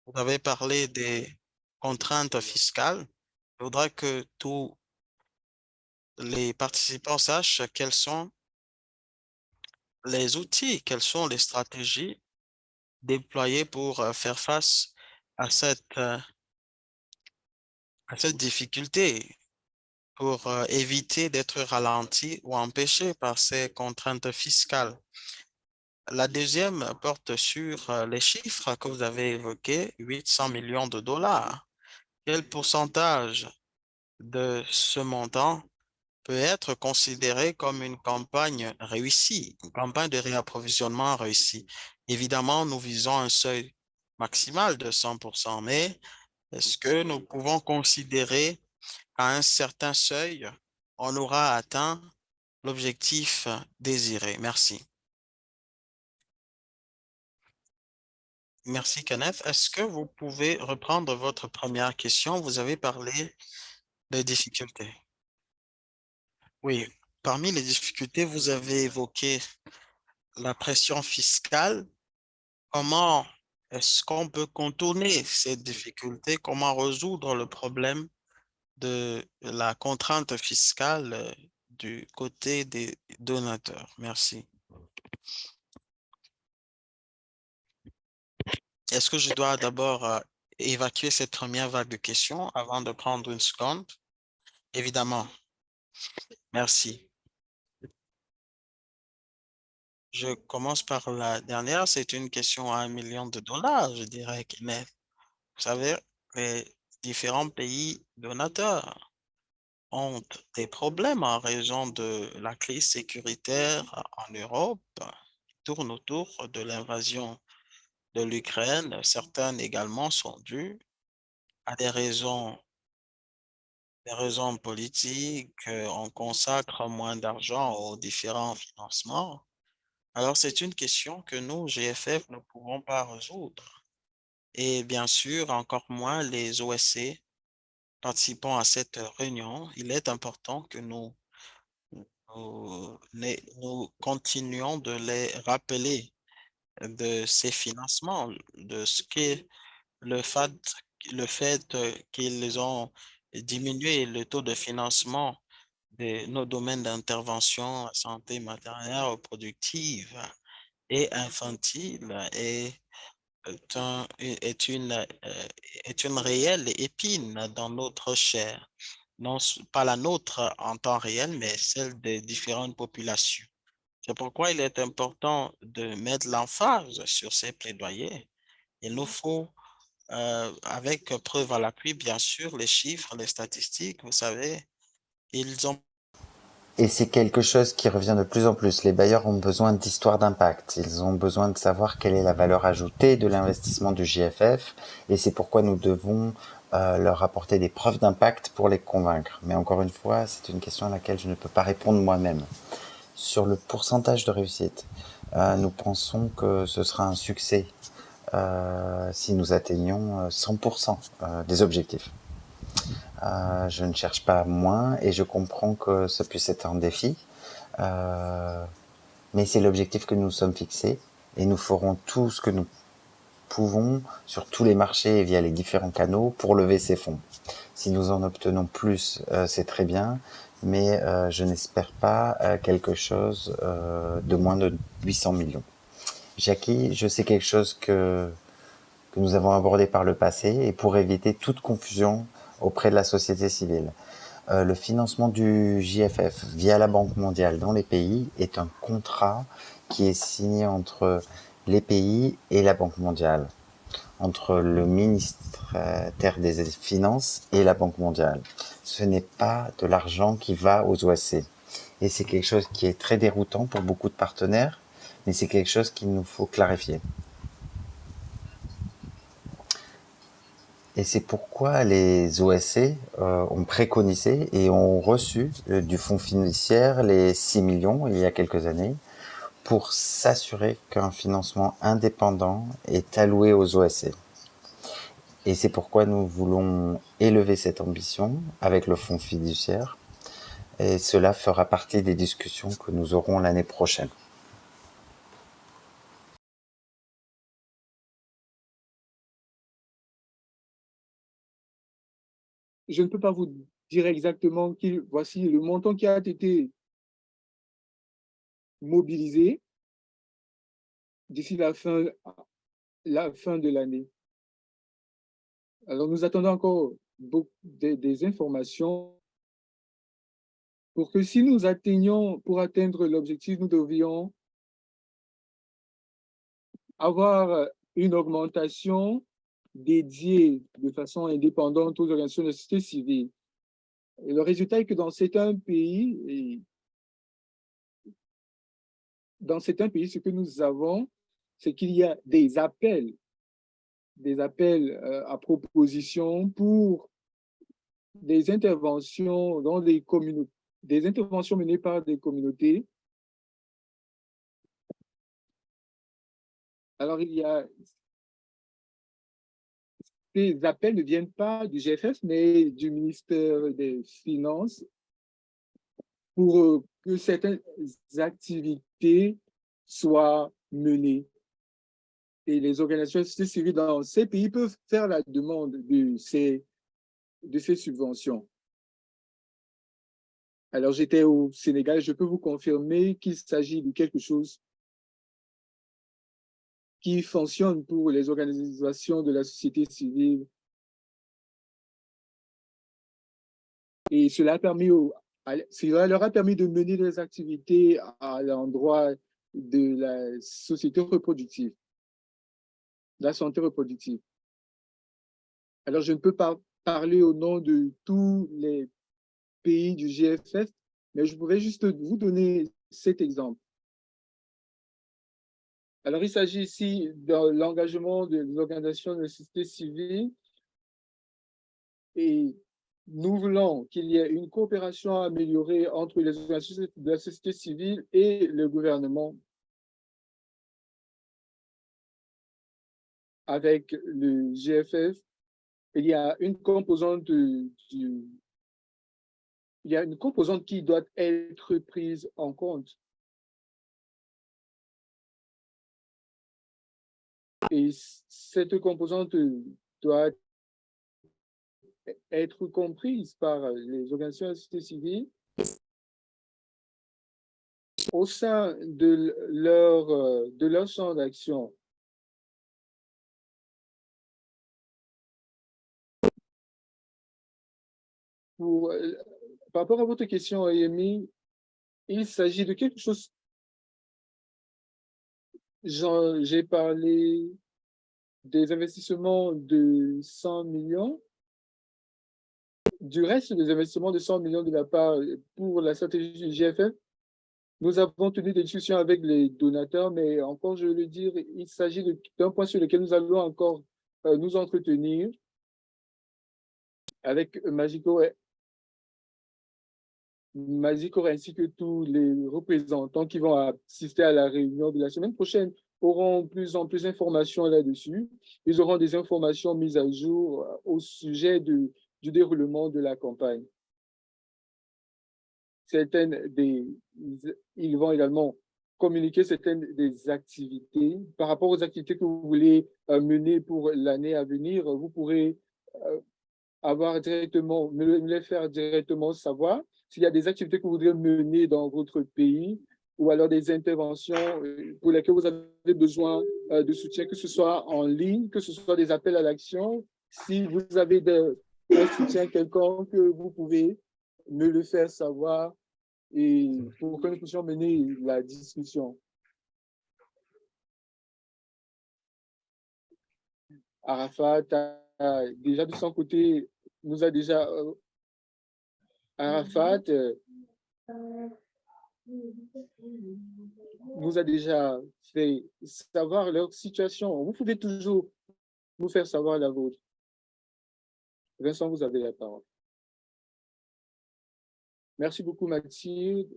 Vous avez parlé des contraintes fiscales. Je voudrais que tous les participants sachent quels sont les outils, quelles sont les stratégies déployées pour faire face à cette difficulté, pour éviter d'être ralenti ou empêché par ces contraintes fiscales. La deuxième porte sur les chiffres que vous avez évoqués, 800 millions de dollars. Quel pourcentage de ce montant peut être considéré comme une campagne réussie, une campagne de réapprovisionnement réussie? Évidemment, nous visons un seuil maximal de 100%, mais est-ce que nous pouvons considérer qu'à un certain seuil, on aura atteint l'objectif désiré? Merci. Merci, Kenneth. Est-ce que vous pouvez reprendre votre première question? Vous avez parlé des difficultés. Oui, parmi les difficultés, vous avez évoqué la pression fiscale. Comment est-ce qu'on peut contourner ces difficultés? Comment résoudre le problème de la contrainte fiscale du côté des donateurs? Merci. Est-ce que je dois d'abord évacuer cette première vague de questions avant de prendre une seconde? Évidemment. Merci. Je commence par la dernière. C'est une question à 1 million de dollars, je dirais, Kenneth. Vous savez, les différents pays donateurs. ont des problèmes en raison de la crise sécuritaire en Europe, qui tourne autour de l'invasion de l'Ukraine. Certaines également sont dues à des raisons politiques. On consacre moins d'argent aux différents financements. Alors, c'est une question que nous, GFF, ne pouvons pas résoudre. Et bien sûr, encore moins les OSC participant à cette réunion. Il est important que nous continuions de les rappeler de ces financements, de ce qu'est le fait, qu'ils ont diminué le taux de financement de nos domaines d'intervention, santé maternelle, reproductive et infantile est une réelle épine dans notre chair. Non pas la nôtre en temps réel, mais celle des différentes populations. C'est pourquoi il est important de mettre l'emphase sur ces plaidoyers. Il nous faut, avec preuve à l'appui, bien sûr, les chiffres, les statistiques, vous savez, ils ont Et c'est quelque chose qui revient de plus en plus. Les bailleurs ont besoin d'histoires d'impact. Ils ont besoin de savoir quelle est la valeur ajoutée de l'investissement du JFF. Et c'est pourquoi nous devons leur apporter des preuves d'impact pour les convaincre. Mais encore une fois, c'est une question à laquelle je ne peux pas répondre moi-même. Sur le pourcentage de réussite, nous pensons que ce sera un succès si nous atteignons 100% des objectifs. Je ne cherche pas moins et je comprends que ça puisse être un défi. Mais c'est l'objectif que nous sommes fixés et nous ferons tout ce que nous pouvons sur tous les marchés et via les différents canaux pour lever ces fonds. Si nous en obtenons plus, c'est très bien, mais je n'espère pas quelque chose de moins de 800 millions. Jackie, je sais quelque chose que nous avons abordé par le passé et pour éviter toute confusion auprès de la société civile. Le financement du JFF via la Banque mondiale dans les pays est un contrat qui est signé entre les pays et la Banque mondiale, entre le ministère des Finances et la Banque mondiale. Ce n'est pas de l'argent qui va aux OSC. Et c'est quelque chose qui est très déroutant pour beaucoup de partenaires, mais c'est quelque chose qu'il nous faut clarifier. Et c'est pourquoi les OSC ont préconisé et ont reçu du fonds fiduciaire les 6 millions il y a quelques années pour s'assurer qu'un financement indépendant est alloué aux OSC. Et c'est pourquoi nous voulons élever cette ambition avec le fonds fiduciaire et cela fera partie des discussions que nous aurons l'année prochaine. Je ne peux pas vous dire exactement voici le montant qui a été mobilisé d'ici la fin de l'année. Alors, nous attendons encore des informations pour que si nous atteignons, pour atteindre l'objectif, nous devions avoir une augmentation dédiée de façon indépendante aux organisations de la société civile. Et le résultat est que dans certains pays, ce que nous avons, c'est qu'il y a des appels à proposition pour des interventions dans des communautés, des interventions menées par des communautés. Alors, ces appels ne viennent pas du GFF, mais du ministère des Finances pour que certaines activités soient menées. Et les organisations de la société civile dans ces pays peuvent faire la demande de ces subventions. Alors, j'étais au Sénégal, je peux vous confirmer qu'il s'agit de quelque chose qui fonctionne pour les organisations de la société civile. Et cela leur a permis de mener des activités à l'endroit de la société reproductive, de la santé reproductive. Alors, je ne peux pas parler au nom de tous les pays du GFF, mais je pourrais juste vous donner cet exemple. Alors, il s'agit ici de l'engagement de l'organisation de la société civile et nous voulons qu'il y ait une coopération améliorée entre les organisations de la société civile et le gouvernement avec le GFF. Il y a une composante qui doit être prise en compte. Et cette composante doit être comprise par les organisations de la société civile au sein de leur champ d'action. Par rapport à votre question, Ayemi, il s'agit de quelque chose. J'ai parlé des investissements de 100 millions, du reste des investissements de 100 millions de la part pour la stratégie du GFF. Nous avons tenu des discussions avec les donateurs, mais encore, je veux le dire, il s'agit d'un point sur lequel nous allons encore nous entretenir avec Magico ainsi que tous les représentants qui vont assister à la réunion de la semaine prochaine auront plus en plus d'informations là-dessus. Ils auront des informations mises à jour au sujet du déroulement de la campagne. Ils vont également communiquer certaines des activités. Par rapport aux activités que vous voulez mener pour l'année à venir, vous pourrez me les faire directement savoir. S'il y a des activités que vous voudrez mener dans votre pays ou alors des interventions pour lesquelles vous avez besoin de soutien, que ce soit en ligne, que ce soit des appels à l'action, si vous avez un soutien quelconque, vous pouvez me le faire savoir et pour que nous puissions mener la discussion. Arafat a déjà de son côté, nous a déjà Arafat nous a déjà fait savoir leur situation. Vous pouvez toujours nous faire savoir la vôtre. Vincent, vous avez la parole. Merci beaucoup, Mathilde.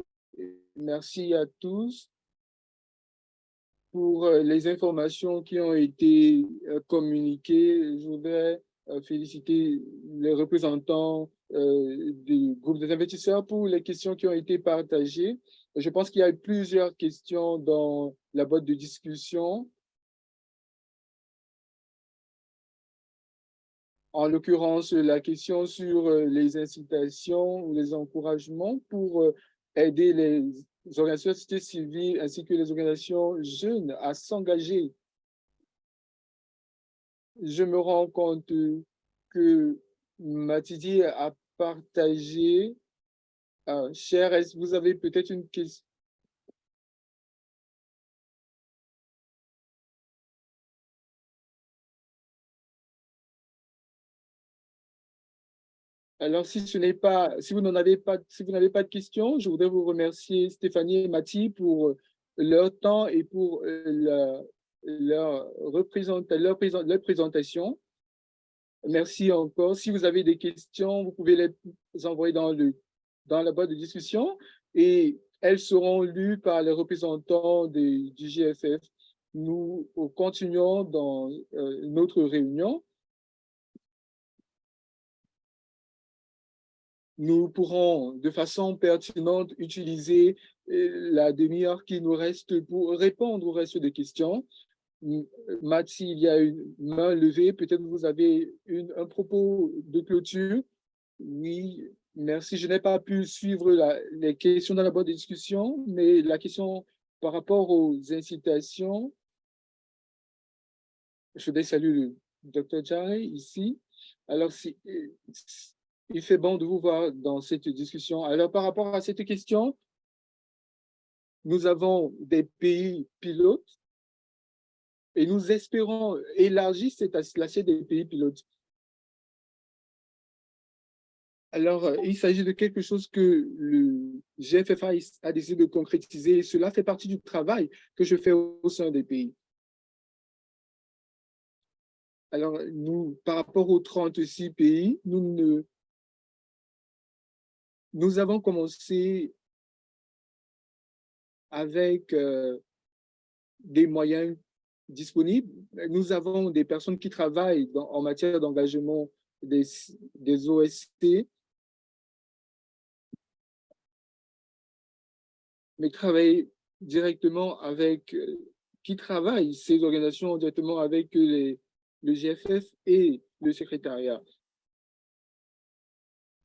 Merci à tous pour les informations qui ont été communiquées. Je voudrais féliciter les représentants du groupe des investisseurs pour les questions qui ont été partagées. Je pense qu'il y a eu plusieurs questions dans la boîte de discussion. En l'occurrence, la question sur les incitations ou les encouragements pour aider les organisations de société civile ainsi que les organisations jeunes à s'engager. Je me rends compte que Mathilde a partagé. Cher, est-ce que vous avez peut-être une question? Alors, si vous n'avez pas de questions, je voudrais vous remercier Stéphanie et Mathilde pour leur temps et pour leur présentation. Merci encore. Si vous avez des questions, vous pouvez les envoyer dans la boîte de discussion et elles seront lues par les représentants du GFF. Nous continuons dans notre réunion. Nous pourrons de façon pertinente utiliser la demi-heure qui nous reste pour répondre au reste des questions. Mathilde, il y a une main levée. Peut-être vous avez un propos de clôture. Oui, merci. Je n'ai pas pu suivre les questions dans la boîte de discussion, mais la question par rapport aux incitations, je voudrais saluer le Dr. Jarry ici. Alors, il fait bon de vous voir dans cette discussion. Alors, par rapport à cette question, nous avons des pays pilotes et nous espérons élargir cette assiette des pays pilotes. Alors, il s'agit de quelque chose que le GFFA a décidé de concrétiser et cela fait partie du travail que je fais au sein des pays. Alors, nous, par rapport aux 36 pays, nous avons commencé avec des moyens disponibles. Nous avons des personnes qui travaillent en matière d'engagement des OSC, mais travaillent directement avec, qui travaillent ces organisations directement avec le GFF et le secrétariat.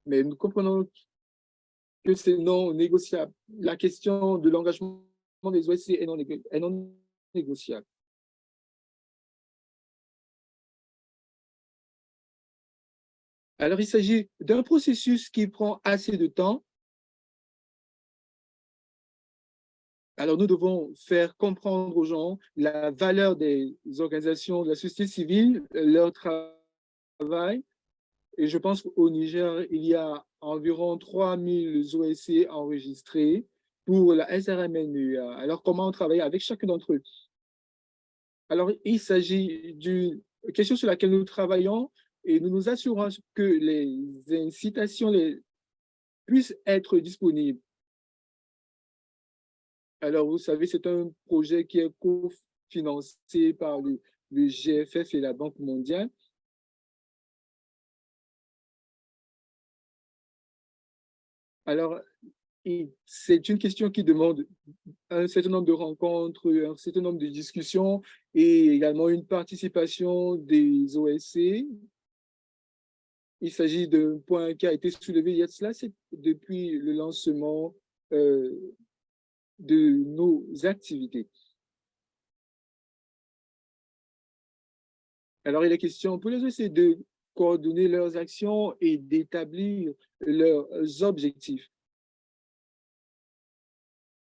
Mais nous comprenons que c'est non négociable. La question de l'engagement des OSC est non négociable. Alors, il s'agit d'un processus qui prend assez de temps. Alors, nous devons faire comprendre aux gens la valeur des organisations de la société civile, leur travail. Et je pense qu'au Niger, il y a environ 3000 OSC enregistrés pour la SRMNUA. Alors, comment on travaille avec chacun d'entre eux? Alors, il s'agit d'une question sur laquelle nous travaillons et nous nous assurons que les incitations puissent être disponibles. Alors, vous savez, c'est un projet qui est cofinancé par le GFF et la Banque mondiale. Alors, c'est une question qui demande un certain nombre de rencontres, un certain nombre de discussions et également une participation des OSC. Il s'agit d'un point qui a été soulevé il y a cela, c'est depuis le lancement de nos activités. Alors, il est question pour les OSC de coordonner leurs actions et d'établir leurs objectifs.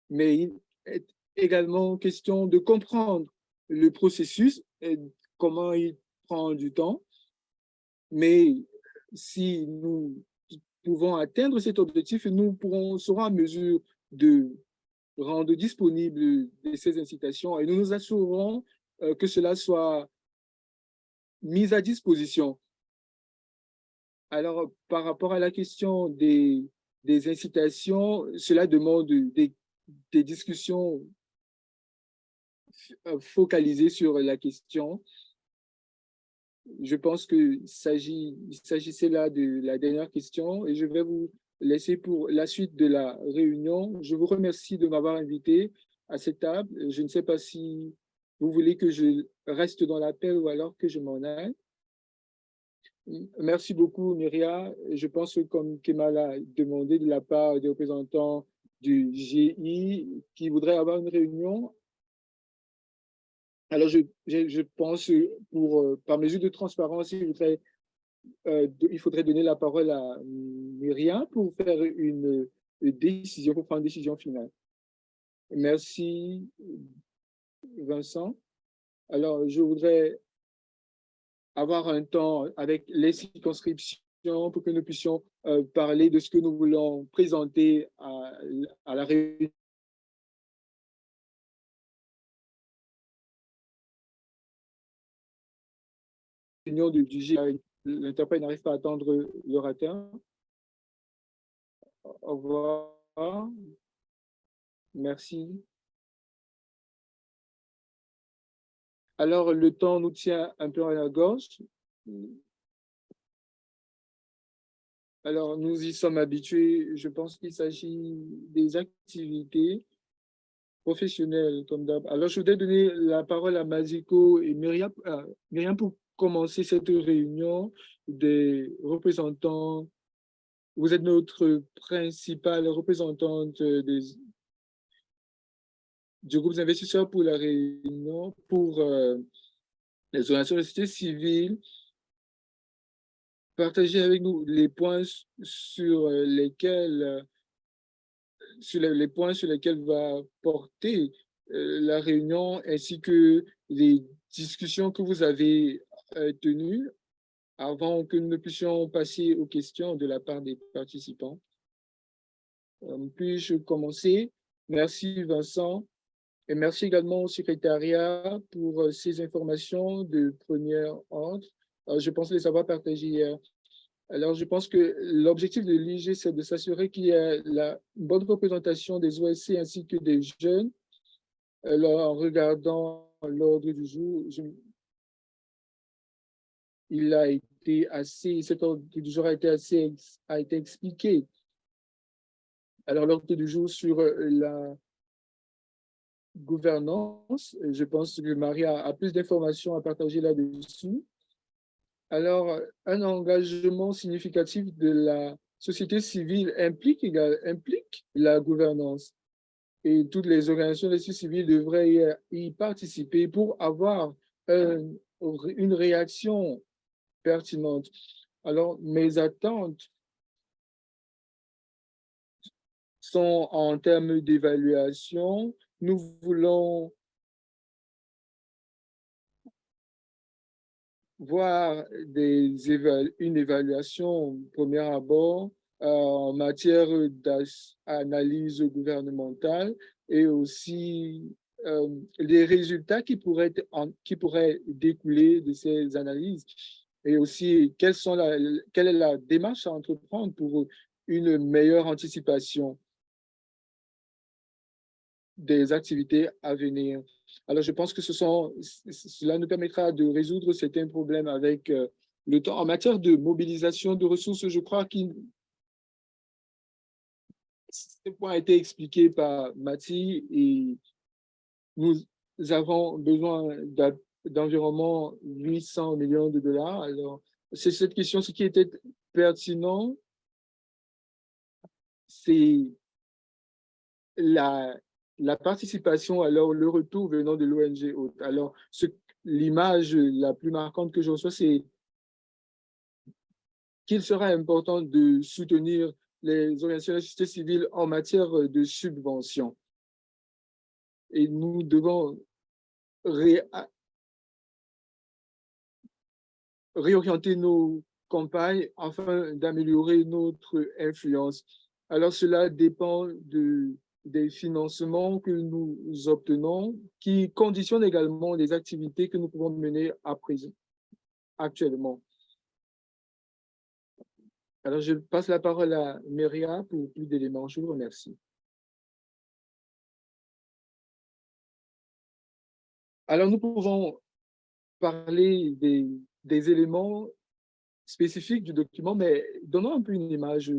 Mais il est également question de comprendre le processus et comment il prend du temps. Mais si nous pouvons atteindre cet objectif, nous serons en mesure de rendre disponibles ces incitations et nous nous assurerons que cela soit mis à disposition. Alors, par rapport à la question des incitations, cela demande des discussions focalisées sur la question. Je pense qu'il s'agissait là de la dernière question et je vais vous laisser pour la suite de la réunion. Je vous remercie de m'avoir invité à cette table. Je ne sais pas si vous voulez que je reste dans l'appel ou alors que je m'en aille. Merci beaucoup, Myria. Je pense que comme Kemal a demandé de la part des représentants du GI qui voudraient avoir une réunion, alors je pense par mesure de transparence, il faudrait donner la parole à Myria pour faire une décision, pour prendre une décision finale. Merci, Vincent. Alors, je voudrais avoir un temps avec les circonscriptions pour que nous puissions parler de ce que nous voulons présenter à la réunion du GIE. L'interprète n'arrive pas à attendre l'orateur. Au revoir. Merci. Alors, le temps nous tient un peu à la gorge. Alors, nous y sommes habitués. Je pense qu'il s'agit des activités professionnelles comme d'hab. Alors, je voudrais donner la parole à Maziko et Myriam pour commencer cette réunion des représentants. Vous êtes notre principale représentante du groupe d'investisseurs pour la réunion, pour les organisations de la société civile. Partagez avec nous les points sur lesquels va porter la réunion ainsi que les discussions que vous avez tenues. avant que nous ne puissions passer aux questions de la part des participants. Puis-je commencer? Merci Vincent et merci également au secrétariat pour ces informations de premier ordre. Je pense les avoir partagées hier. Alors, je pense que l'objectif de l'IG, c'est de s'assurer qu'il y a la bonne représentation des OSC ainsi que des jeunes. Alors, en regardant l'ordre du jour, il a été assez, cet ordre du jour a été expliqué. Alors, l'ordre du jour sur la gouvernance, je pense que Maria a plus d'informations à partager là-dessus. Alors, un engagement significatif de la société civile implique la gouvernance et toutes les organisations de la société civile devraient y participer pour avoir une réaction pertinente. Alors, mes attentes sont en termes d'évaluation. Nous voulons voir une évaluation au premier abord en matière d'analyse gouvernementale et aussi les résultats qui pourraient découler de ces analyses et aussi quelle est la démarche à entreprendre pour une meilleure anticipation des activités à venir. Alors, je pense que cela nous permettra de résoudre certains problèmes avec le temps. En matière de mobilisation de ressources, je crois que ce point a été expliqué par Mathie et nous avons besoin d'environ 800 millions de dollars. Alors, c'est cette question, ce qui était pertinent, c'est la participation, alors le retour venant de l'ONG. Alors, l'image la plus marquante que je reçois, c'est qu'il sera important de soutenir les organisations de la société civile en matière de subvention. Et nous devons réorienter nos campagnes afin d'améliorer notre influence. Alors, cela dépend des financements que nous obtenons, qui conditionnent également les activités que nous pouvons mener actuellement. Alors, je passe la parole à Myria pour plus d'éléments. Je vous remercie. Alors, nous pouvons parler des éléments spécifiques du document, mais donnons un peu une image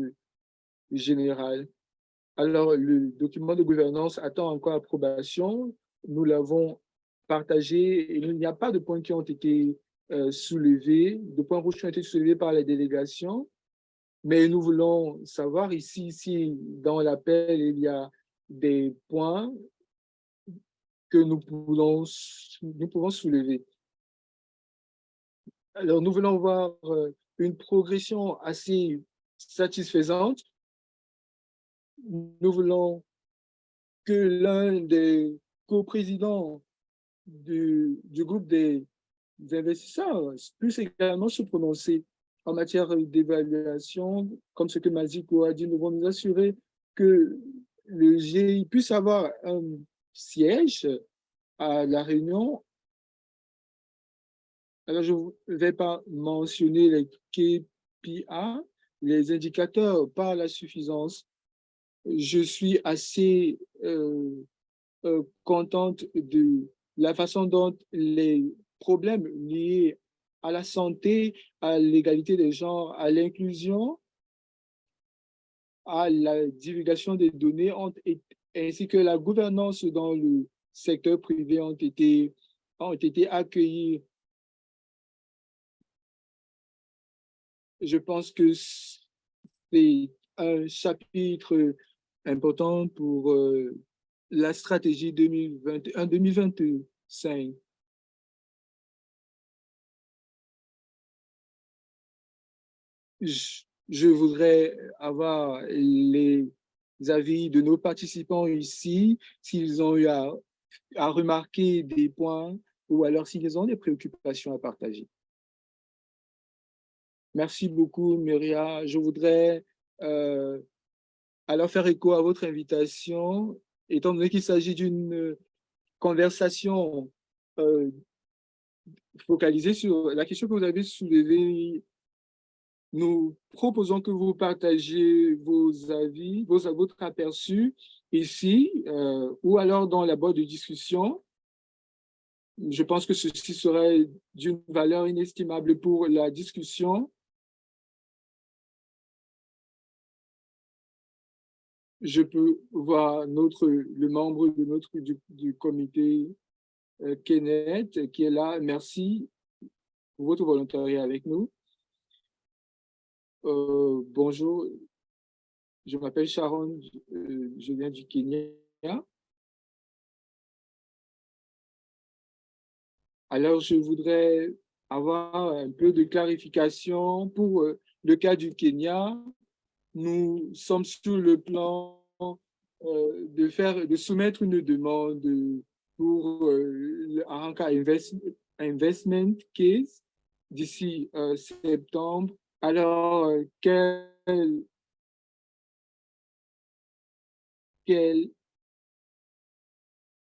générale. Alors, le document de gouvernance attend encore approbation. Nous l'avons partagé et il n'y a pas de points qui ont été soulevés, de points rouges qui ont été soulevés par la délégation. Mais nous voulons savoir ici, si dans l'appel, il y a des points que nous pouvons soulever. Alors, nous voulons voir une progression assez satisfaisante. Nous voulons que l'un des coprésidents du groupe des investisseurs puisse également se prononcer en matière d'évaluation, comme ce que Maziko a dit. Nous devons nous assurer que le GI puisse avoir un siège à La Réunion. Alors, je ne vais pas mentionner les KPI, les indicateurs par la suffisance. Je suis assez contente de la façon dont les problèmes liés à la santé, à l'égalité des genres, à l'inclusion, à la divulgation des données ainsi que la gouvernance dans le secteur privé ont été accueillis. Je pense que c'est un chapitre important pour la stratégie 2021-2025. Je voudrais avoir les avis de nos participants ici, s'ils ont eu à remarquer des points ou alors s'ils ont des préoccupations à partager. Merci beaucoup, Myria. Je voudrais alors faire écho à votre invitation, étant donné qu'il s'agit d'une conversation euh, focalisée sur la question que vous avez soulevée. Nous proposons que vous partagiez vos avis, votre aperçu ici ou alors dans la boîte de discussion. Je pense que ceci serait d'une valeur inestimable pour la discussion. Je peux voir le membre de du comité Kenneth qui est là. Merci pour votre volontariat avec nous. Bonjour, je m'appelle Sharon, je viens du Kenya. Alors, je voudrais avoir un peu de clarification pour le cas du Kenya. Nous sommes sur le plan de soumettre une demande pour le Aranka Investment Case d'ici septembre. Alors, quelle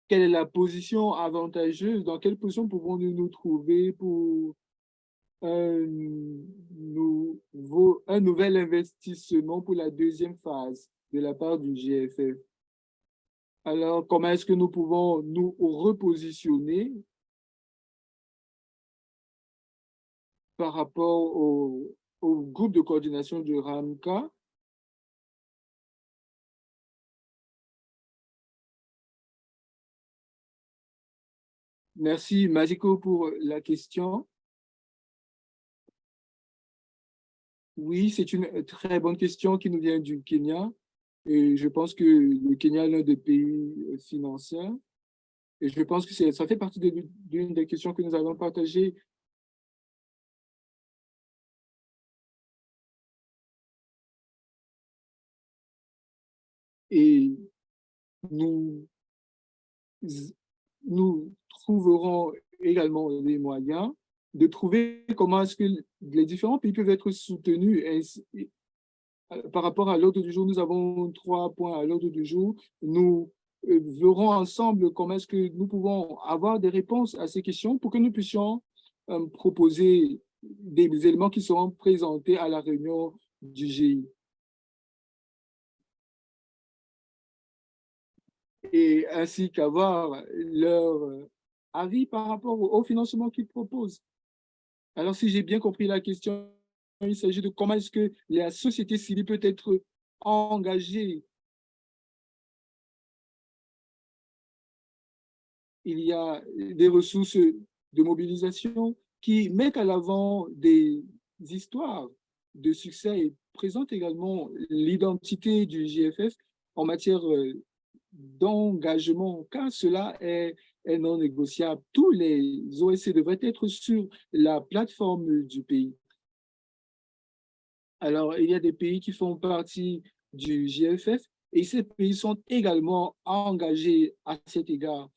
est la position avantageuse? Dans quelle position pouvons-nous nous trouver pour un nouvel investissement pour la deuxième phase de la part du GFF? Alors, comment est-ce que nous pouvons nous repositionner par rapport au groupe de coordination du RAMCA? Merci, Majiko, pour la question. Oui, c'est une très bonne question qui nous vient du Kenya. Et je pense que le Kenya est l'un des pays financiers. Et je pense que ça fait partie d'une des questions que nous allons partager. Et nous, nous trouverons également les moyens de trouver comment est-ce que les différents pays peuvent être soutenus. Par rapport à l'ordre du jour, nous avons 3 points à l'ordre du jour. Nous verrons ensemble comment est-ce que nous pouvons avoir des réponses à ces questions pour que nous puissions proposer des éléments qui seront présentés à la réunion du GI. Et ainsi qu'avoir leur avis par rapport au financement qu'ils proposent. Alors, si j'ai bien compris la question, il s'agit de comment est-ce que la société civile peut être engagée. Il y a des ressources de mobilisation qui mettent à l'avant des histoires de succès et présentent également l'identité du GFF en matière d'engagement, car cela est non négociable. Tous les OSC devraient être sur la plateforme du pays. Alors, il y a des pays qui font partie du GFF et ces pays sont également engagés à cet égard.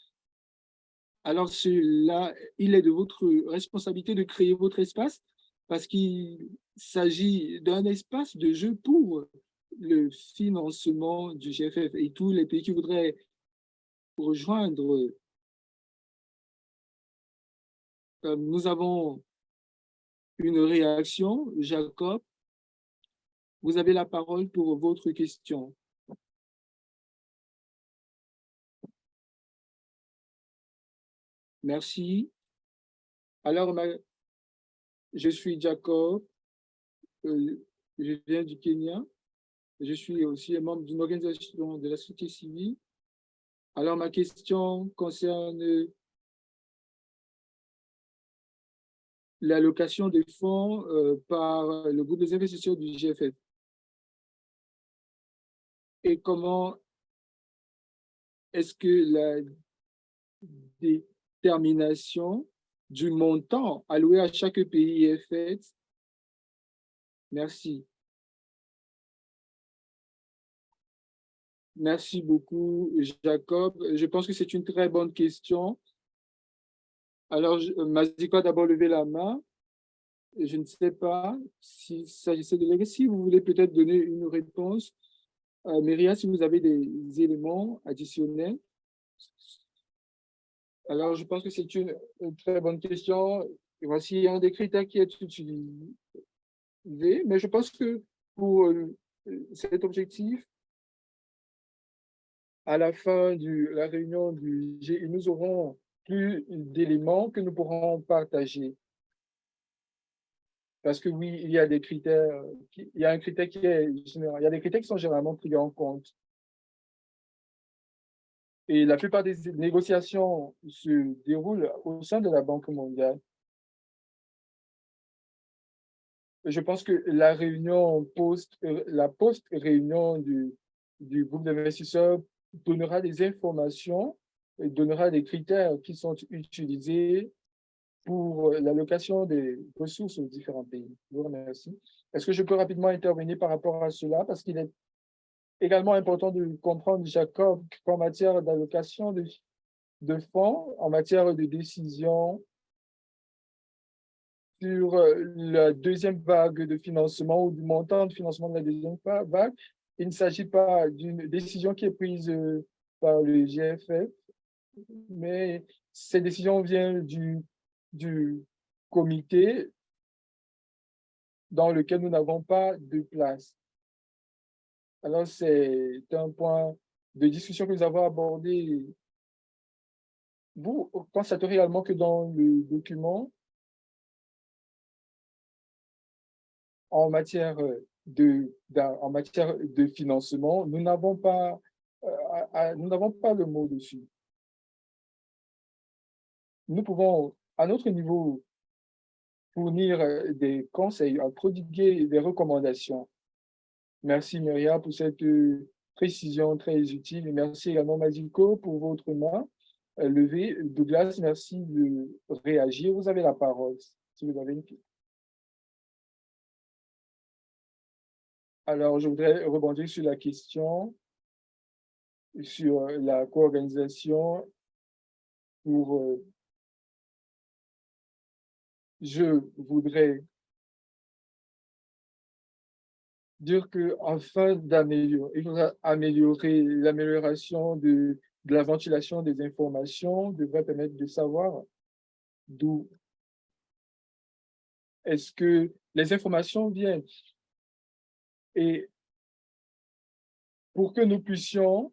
Alors, cela, il est de votre responsabilité de créer votre espace parce qu'il s'agit d'un espace de jeu pour le financement du GFF et tous les pays qui voudraient rejoindre. Nous avons une réaction. Jacob, vous avez la parole pour votre question. Merci. Alors, je suis Jacob, je viens du Kenya. Je suis aussi un membre d'une organisation de la société civile. Alors, ma question concerne l'allocation des fonds par le groupe des investisseurs du GFF. Et comment est-ce que la détermination du montant alloué à chaque pays est faite? Merci. Merci beaucoup, Jacob. Je pense que c'est une très bonne question. Alors, Maziko a d'abord levé la main. je ne sais pas s'il s'agissait de legacy. Vous voulez peut-être donner une réponse. Myriam, si vous avez des éléments additionnels. Alors, je pense que c'est une très bonne question. Et voici un des critères qui est utilisé, mais je pense que pour cet objectif, à la fin de la réunion du GI, nous aurons plus d'éléments que nous pourrons partager. Parce que oui, il y a des critères, il y a un critère qui est général, il y a des critères qui sont généralement pris en compte. Et la plupart des négociations se déroulent au sein de la Banque mondiale. Je pense que la réunion la post-réunion du groupe d'investisseurs donnera des informations et donnera des critères qui sont utilisés pour l'allocation des ressources aux différents pays. Je vous remercie. Est-ce que je peux rapidement intervenir par rapport à cela? Parce qu'il est également important de comprendre, Jacob, qu'en matière d'allocation de fonds, en matière de décision sur la deuxième vague de financement ou du montant de financement de la deuxième vague, il ne s'agit pas d'une décision qui est prise par le GFF, mais cette décision vient du comité dans lequel nous n'avons pas de place. Alors, c'est un point de discussion que nous avons abordé. Vous constaterez également que dans le document, en matière en matière de financement, nous n'avons pas le mot dessus. Nous pouvons, à notre niveau, fournir des conseils, prodiguer des recommandations. Merci Myriam pour cette précision très utile et merci également Maziko pour votre main levée. Douglas, merci de réagir. Vous avez la parole si vous avez une question. Alors, je voudrais rebondir sur la question sur la co-organisation pour je voudrais dire que afin d'améliorer, il faudra améliorer l'amélioration de la ventilation des informations, devrait permettre de savoir d'où est-ce que les informations viennent. Et pour que nous puissions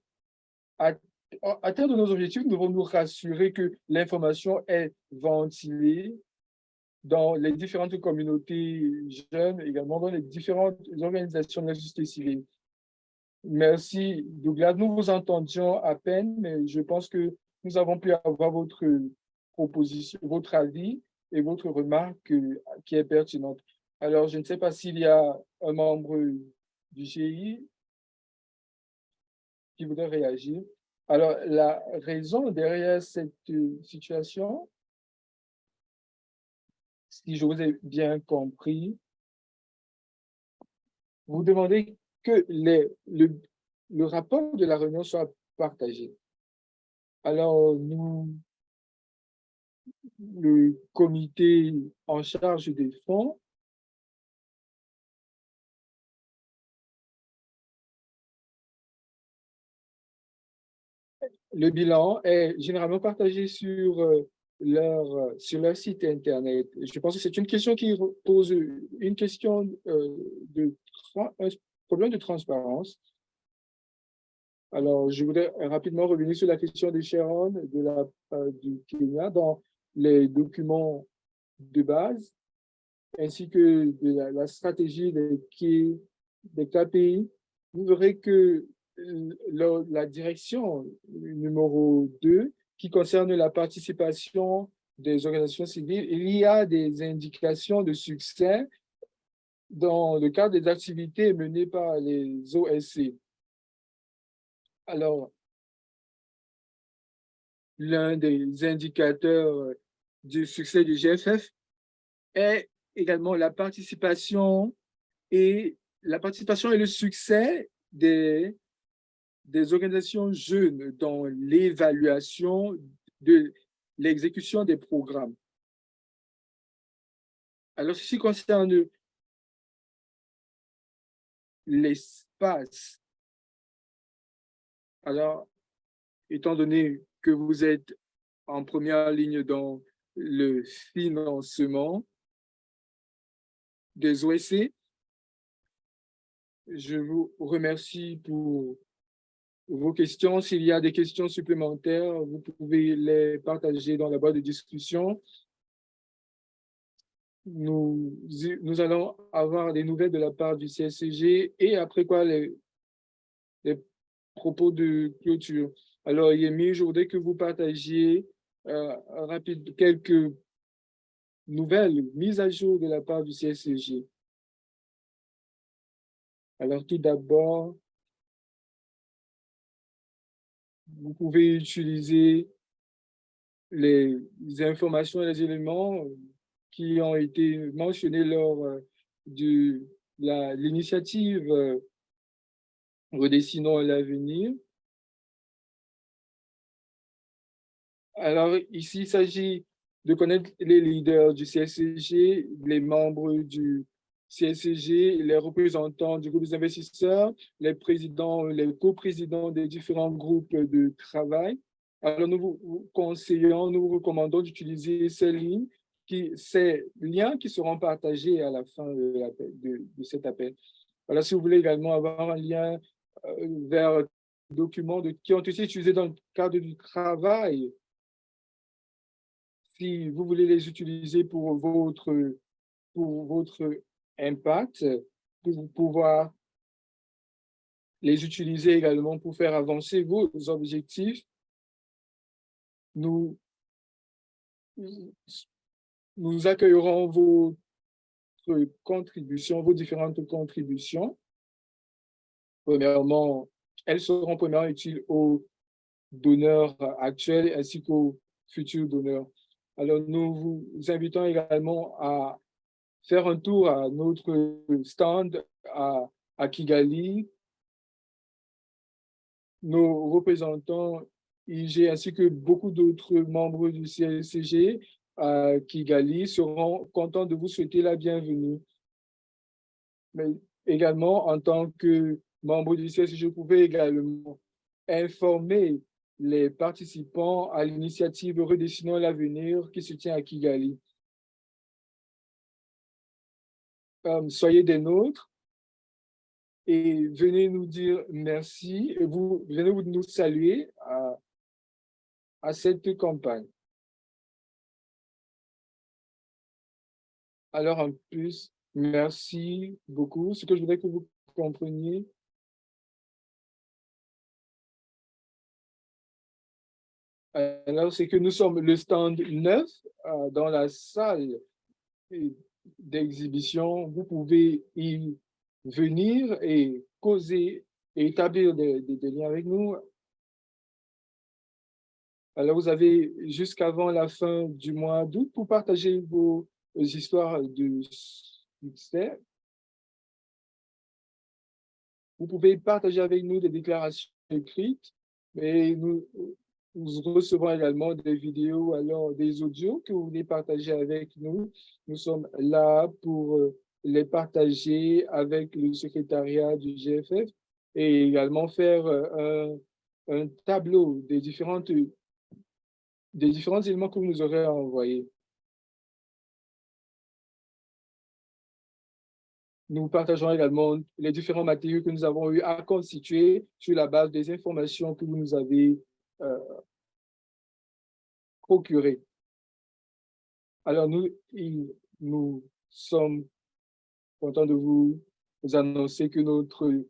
atteindre nos objectifs, nous devons nous rassurer que l'information est ventilée dans les différentes communautés jeunes, également dans les différentes organisations de la société civile. Merci, Douglas. Nous vous entendions à peine, mais je pense que nous avons pu avoir votre proposition, votre avis et votre remarque qui est pertinente. Alors, je ne sais pas s'il y a un membre du GI qui voudrait réagir. Alors, la raison derrière cette situation, si je vous ai bien compris, vous demandez que le rapport de la réunion soit partagé. Alors, le comité en charge des fonds, le bilan est généralement partagé sur leur site Internet. Je pense que c'est une question qui pose une question un problème de transparence. Alors, je voudrais rapidement revenir sur la question de Sharon du Kenya dans les documents de base, ainsi que de la stratégie des KPI. Vous verrez que la direction numéro 2, qui concerne la participation des organisations civiles, il y a des indications de succès dans le cadre des activités menées par les OSC. Alors, l'un des indicateurs du succès du GFF est également la participation et le succès des organisations jeunes dans l'évaluation de l'exécution des programmes. Alors, ceci concerne l'espace. Alors, étant donné que vous êtes en première ligne dans le financement des OSC, je vous remercie pour vos questions. S'il y a des questions supplémentaires, vous pouvez les partager dans la boîte de discussion. Nous allons avoir des nouvelles de la part du CSCG et après quoi les propos de clôture. Alors, Yemi, je voudrais que vous partagiez rapide quelques nouvelles mises à jour de la part du CSCG. Alors, tout d'abord, vous pouvez utiliser les informations et les éléments qui ont été mentionnés lors de l'initiative Redessinons l'avenir. Alors, ici, il s'agit de connaître les leaders du CSCG, les membres du CSCG, les représentants du groupe des investisseurs, les présidents, les coprésidents des différents groupes de travail. Alors, nous vous conseillons, nous vous recommandons d'utiliser ces liens qui seront partagés à la fin de cet appel. Voilà, si vous voulez également avoir un lien vers documents qui ont été utilisés dans le cadre du travail, si vous voulez les utiliser pour votre impact, pour pouvoir les utiliser également pour faire avancer vos objectifs, nous accueillerons vos contributions, vos différentes contributions. Premièrement, elles seront premièrement utiles aux donneurs actuels ainsi qu'aux futurs donneurs. Alors, nous vous invitons également à faire un tour à notre stand à Kigali. Nos représentants IG ainsi que beaucoup d'autres membres du CSCG à Kigali seront contents de vous souhaiter la bienvenue. Mais également, en tant que membre du CSCG, vous pouvez également informer les participants à l'initiative Redessinons l'avenir qui se tient à Kigali. Soyez des nôtres et venez nous dire merci et venez nous saluer à cette campagne. Alors, en plus, merci beaucoup. Ce que je voudrais que vous compreniez, alors, c'est que nous sommes le stand 9 dans la salle d'exhibition. Vous pouvez y venir et causer et établir des liens avec nous. Alors, vous avez jusqu'avant la fin du mois d'août pour partager vos histoires de succès. Vous pouvez partager avec nous des déclarations écrites, mais nous recevons également des vidéos, alors des audios que vous voulez partager avec nous. Nous sommes là pour les partager avec le secrétariat du GFF et également faire un tableau des différents éléments que vous nous aurez envoyés. Nous partageons également les différents matériaux que nous avons eu à constituer sur la base des informations que vous nous avez procurées. Alors, nous sommes contents de vous annoncer que notre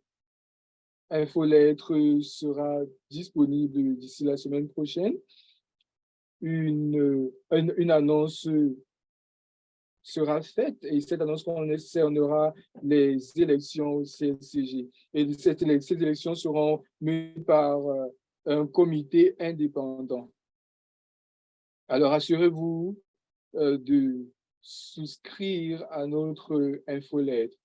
infolettre sera disponible d'ici la semaine prochaine. Une annonce sera faite et cette annonce concernera les élections au CSCG. Et ces élections seront menées par un comité indépendant. Alors, assurez-vous de souscrire à notre infolettre.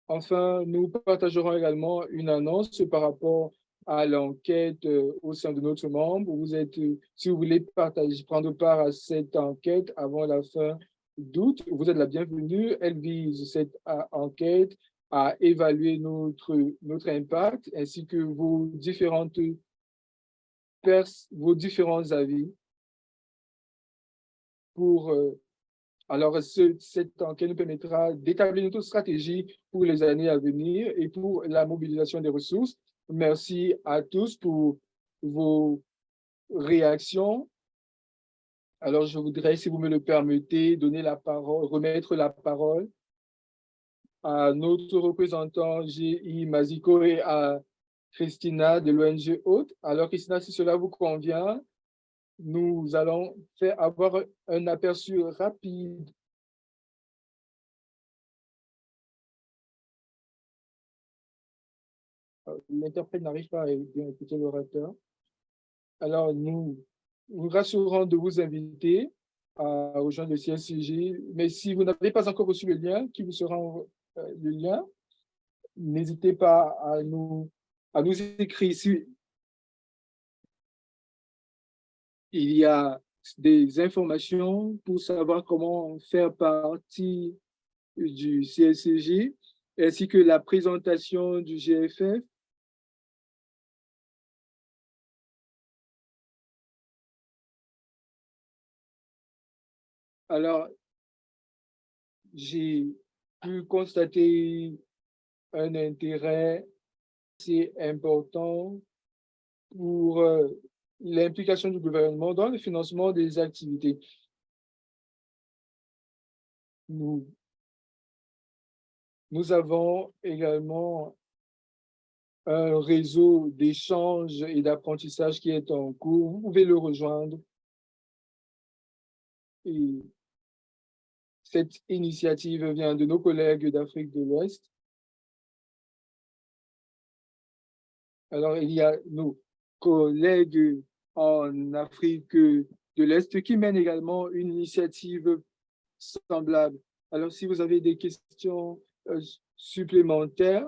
Enfin, nous partagerons également une annonce par rapport à l'enquête au sein de notre membre. Vous êtes, si vous voulez prendre part à cette enquête avant la fin d'août, vous êtes la bienvenue. Elle vise cette enquête à évaluer notre impact ainsi que vos différents avis pour alors, cette enquête nous permettra d'établir notre stratégie pour les années à venir et pour la mobilisation des ressources. Merci à tous pour vos réactions. Alors, je voudrais, si vous me le permettez, donner la parole, remettre la parole à notre représentant G.I. Maziko et à Christina de l'ONG Haute. Alors, Christina, si cela vous convient, nous allons avoir un aperçu rapide. L'interprète n'arrive pas à bien écouter l'orateur. Alors, nous rassurons de vous inviter à rejoindre le CSCG. Mais si vous n'avez pas encore reçu le lien, qui vous sera le lien, n'hésitez pas à nous écrire. Si il y a des informations pour savoir comment faire partie du CSCG, ainsi que la présentation du GFF. Alors, j'ai pu constater un intérêt assez important pour l'implication du gouvernement dans le financement des activités. Nous avons également un réseau d'échange et d'apprentissage qui est en cours. Vous pouvez le rejoindre. Et cette initiative vient de nos collègues d'Afrique de l'Ouest. Alors, il y a nos collègues en Afrique de l'Est qui mènent également une initiative semblable. Alors, si vous avez des questions supplémentaires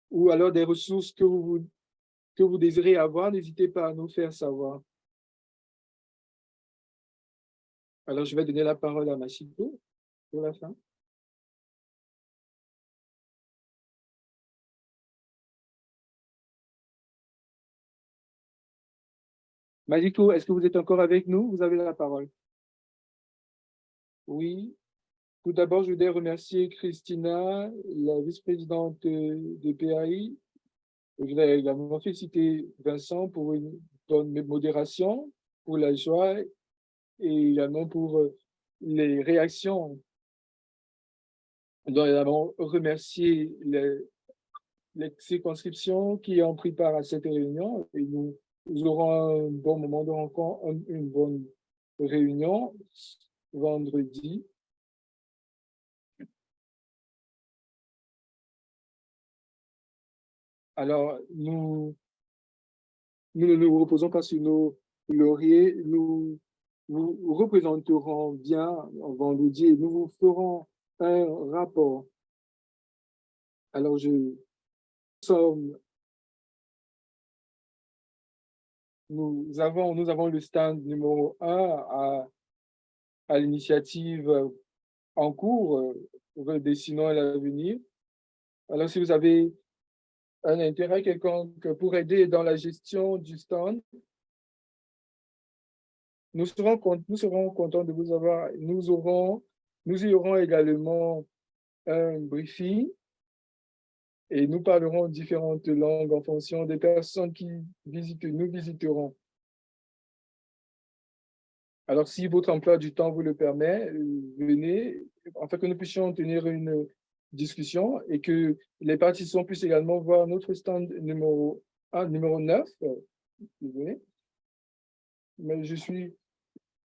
ou alors des ressources que vous désirez avoir, n'hésitez pas à nous faire savoir. Alors, je vais donner la parole à Machiko pour la fin. Machiko, est-ce que vous êtes encore avec nous? Vous avez la parole. Oui. Tout d'abord, je voudrais remercier Christina, la vice-présidente de PAI. Je voudrais également féliciter Vincent pour une bonne modération, pour la joie et également pour les réactions. Nous devons également remercier les circonscriptions qui ont pris part à cette réunion et nous aurons un bon moment de rencontre, une bonne réunion vendredi. Alors, nous ne nous reposons pas sur nos lauriers, nous vous représenterons bien vendredi et nous vous ferons un rapport. Alors, nous avons le stand numéro 1 à l'initiative en cours, Redessinons à l'avenir. Alors, si vous avez un intérêt quelconque pour aider dans la gestion du stand, nous serons contents de vous avoir. Nous y aurons également un briefing et nous parlerons différentes langues en fonction des personnes qui nous visiteront. Alors, si votre emploi du temps vous le permet, venez, afin que nous puissions tenir une discussion et que les participants puissent également voir notre stand numéro 9. Désolé. Mais je suis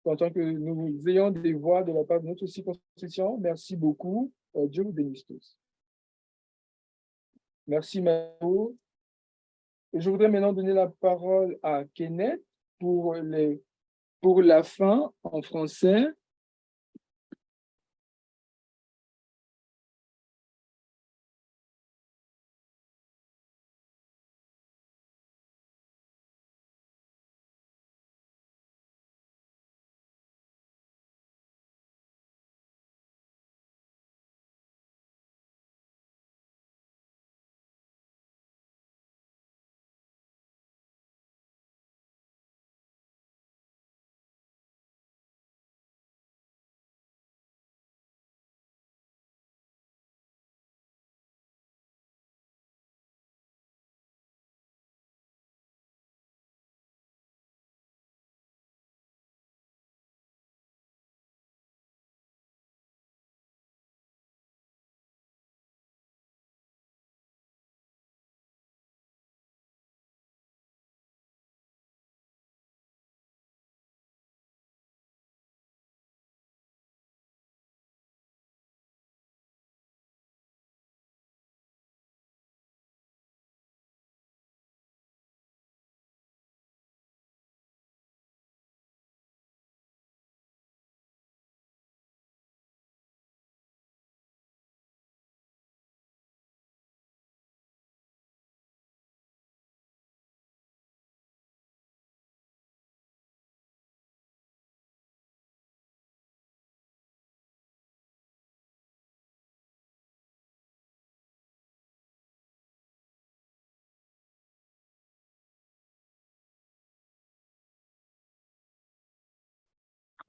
content que nous ayons des voix de la part de notre circonscription. Merci beaucoup. Dieu vous bénisse tous. Merci, Mao. Je voudrais maintenant donner la parole à Kenneth pour la fin en français.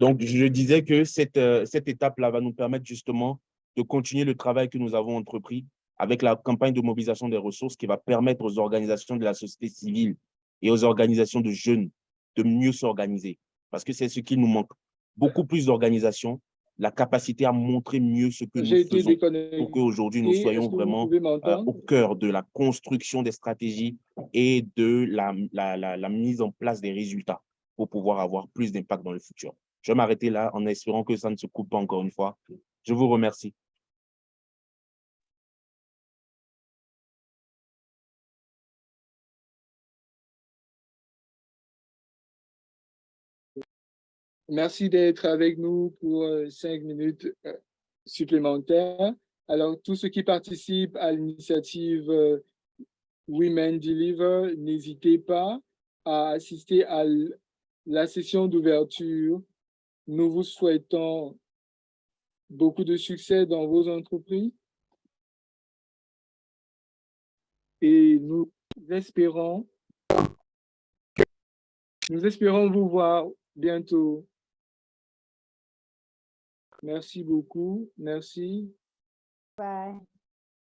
Donc, je disais que cette étape-là va nous permettre justement de continuer le travail que nous avons entrepris avec la campagne de mobilisation des ressources qui va permettre aux organisations de la société civile et aux organisations de jeunes de mieux s'organiser. Parce que c'est ce qui nous manque. Beaucoup plus d'organisations, la capacité à montrer mieux ce que nous J'ai été faisons déconnecté. pour qu'aujourd'hui, nous soyons Est-ce que vous vraiment pouvez m'entendre? au cœur de la construction des stratégies et de la mise en place des résultats pour pouvoir avoir plus d'impact dans le futur. Je vais m'arrêter là en espérant que ça ne se coupe pas encore une fois. Je vous remercie. Merci d'être avec nous pour 5 minutes supplémentaires. Alors, tous ceux qui participent à l'initiative Women Deliver, n'hésitez pas à assister à la session d'ouverture. Nous vous souhaitons beaucoup de succès dans vos entreprises et nous espérons vous voir bientôt. Merci beaucoup. Merci. Bye.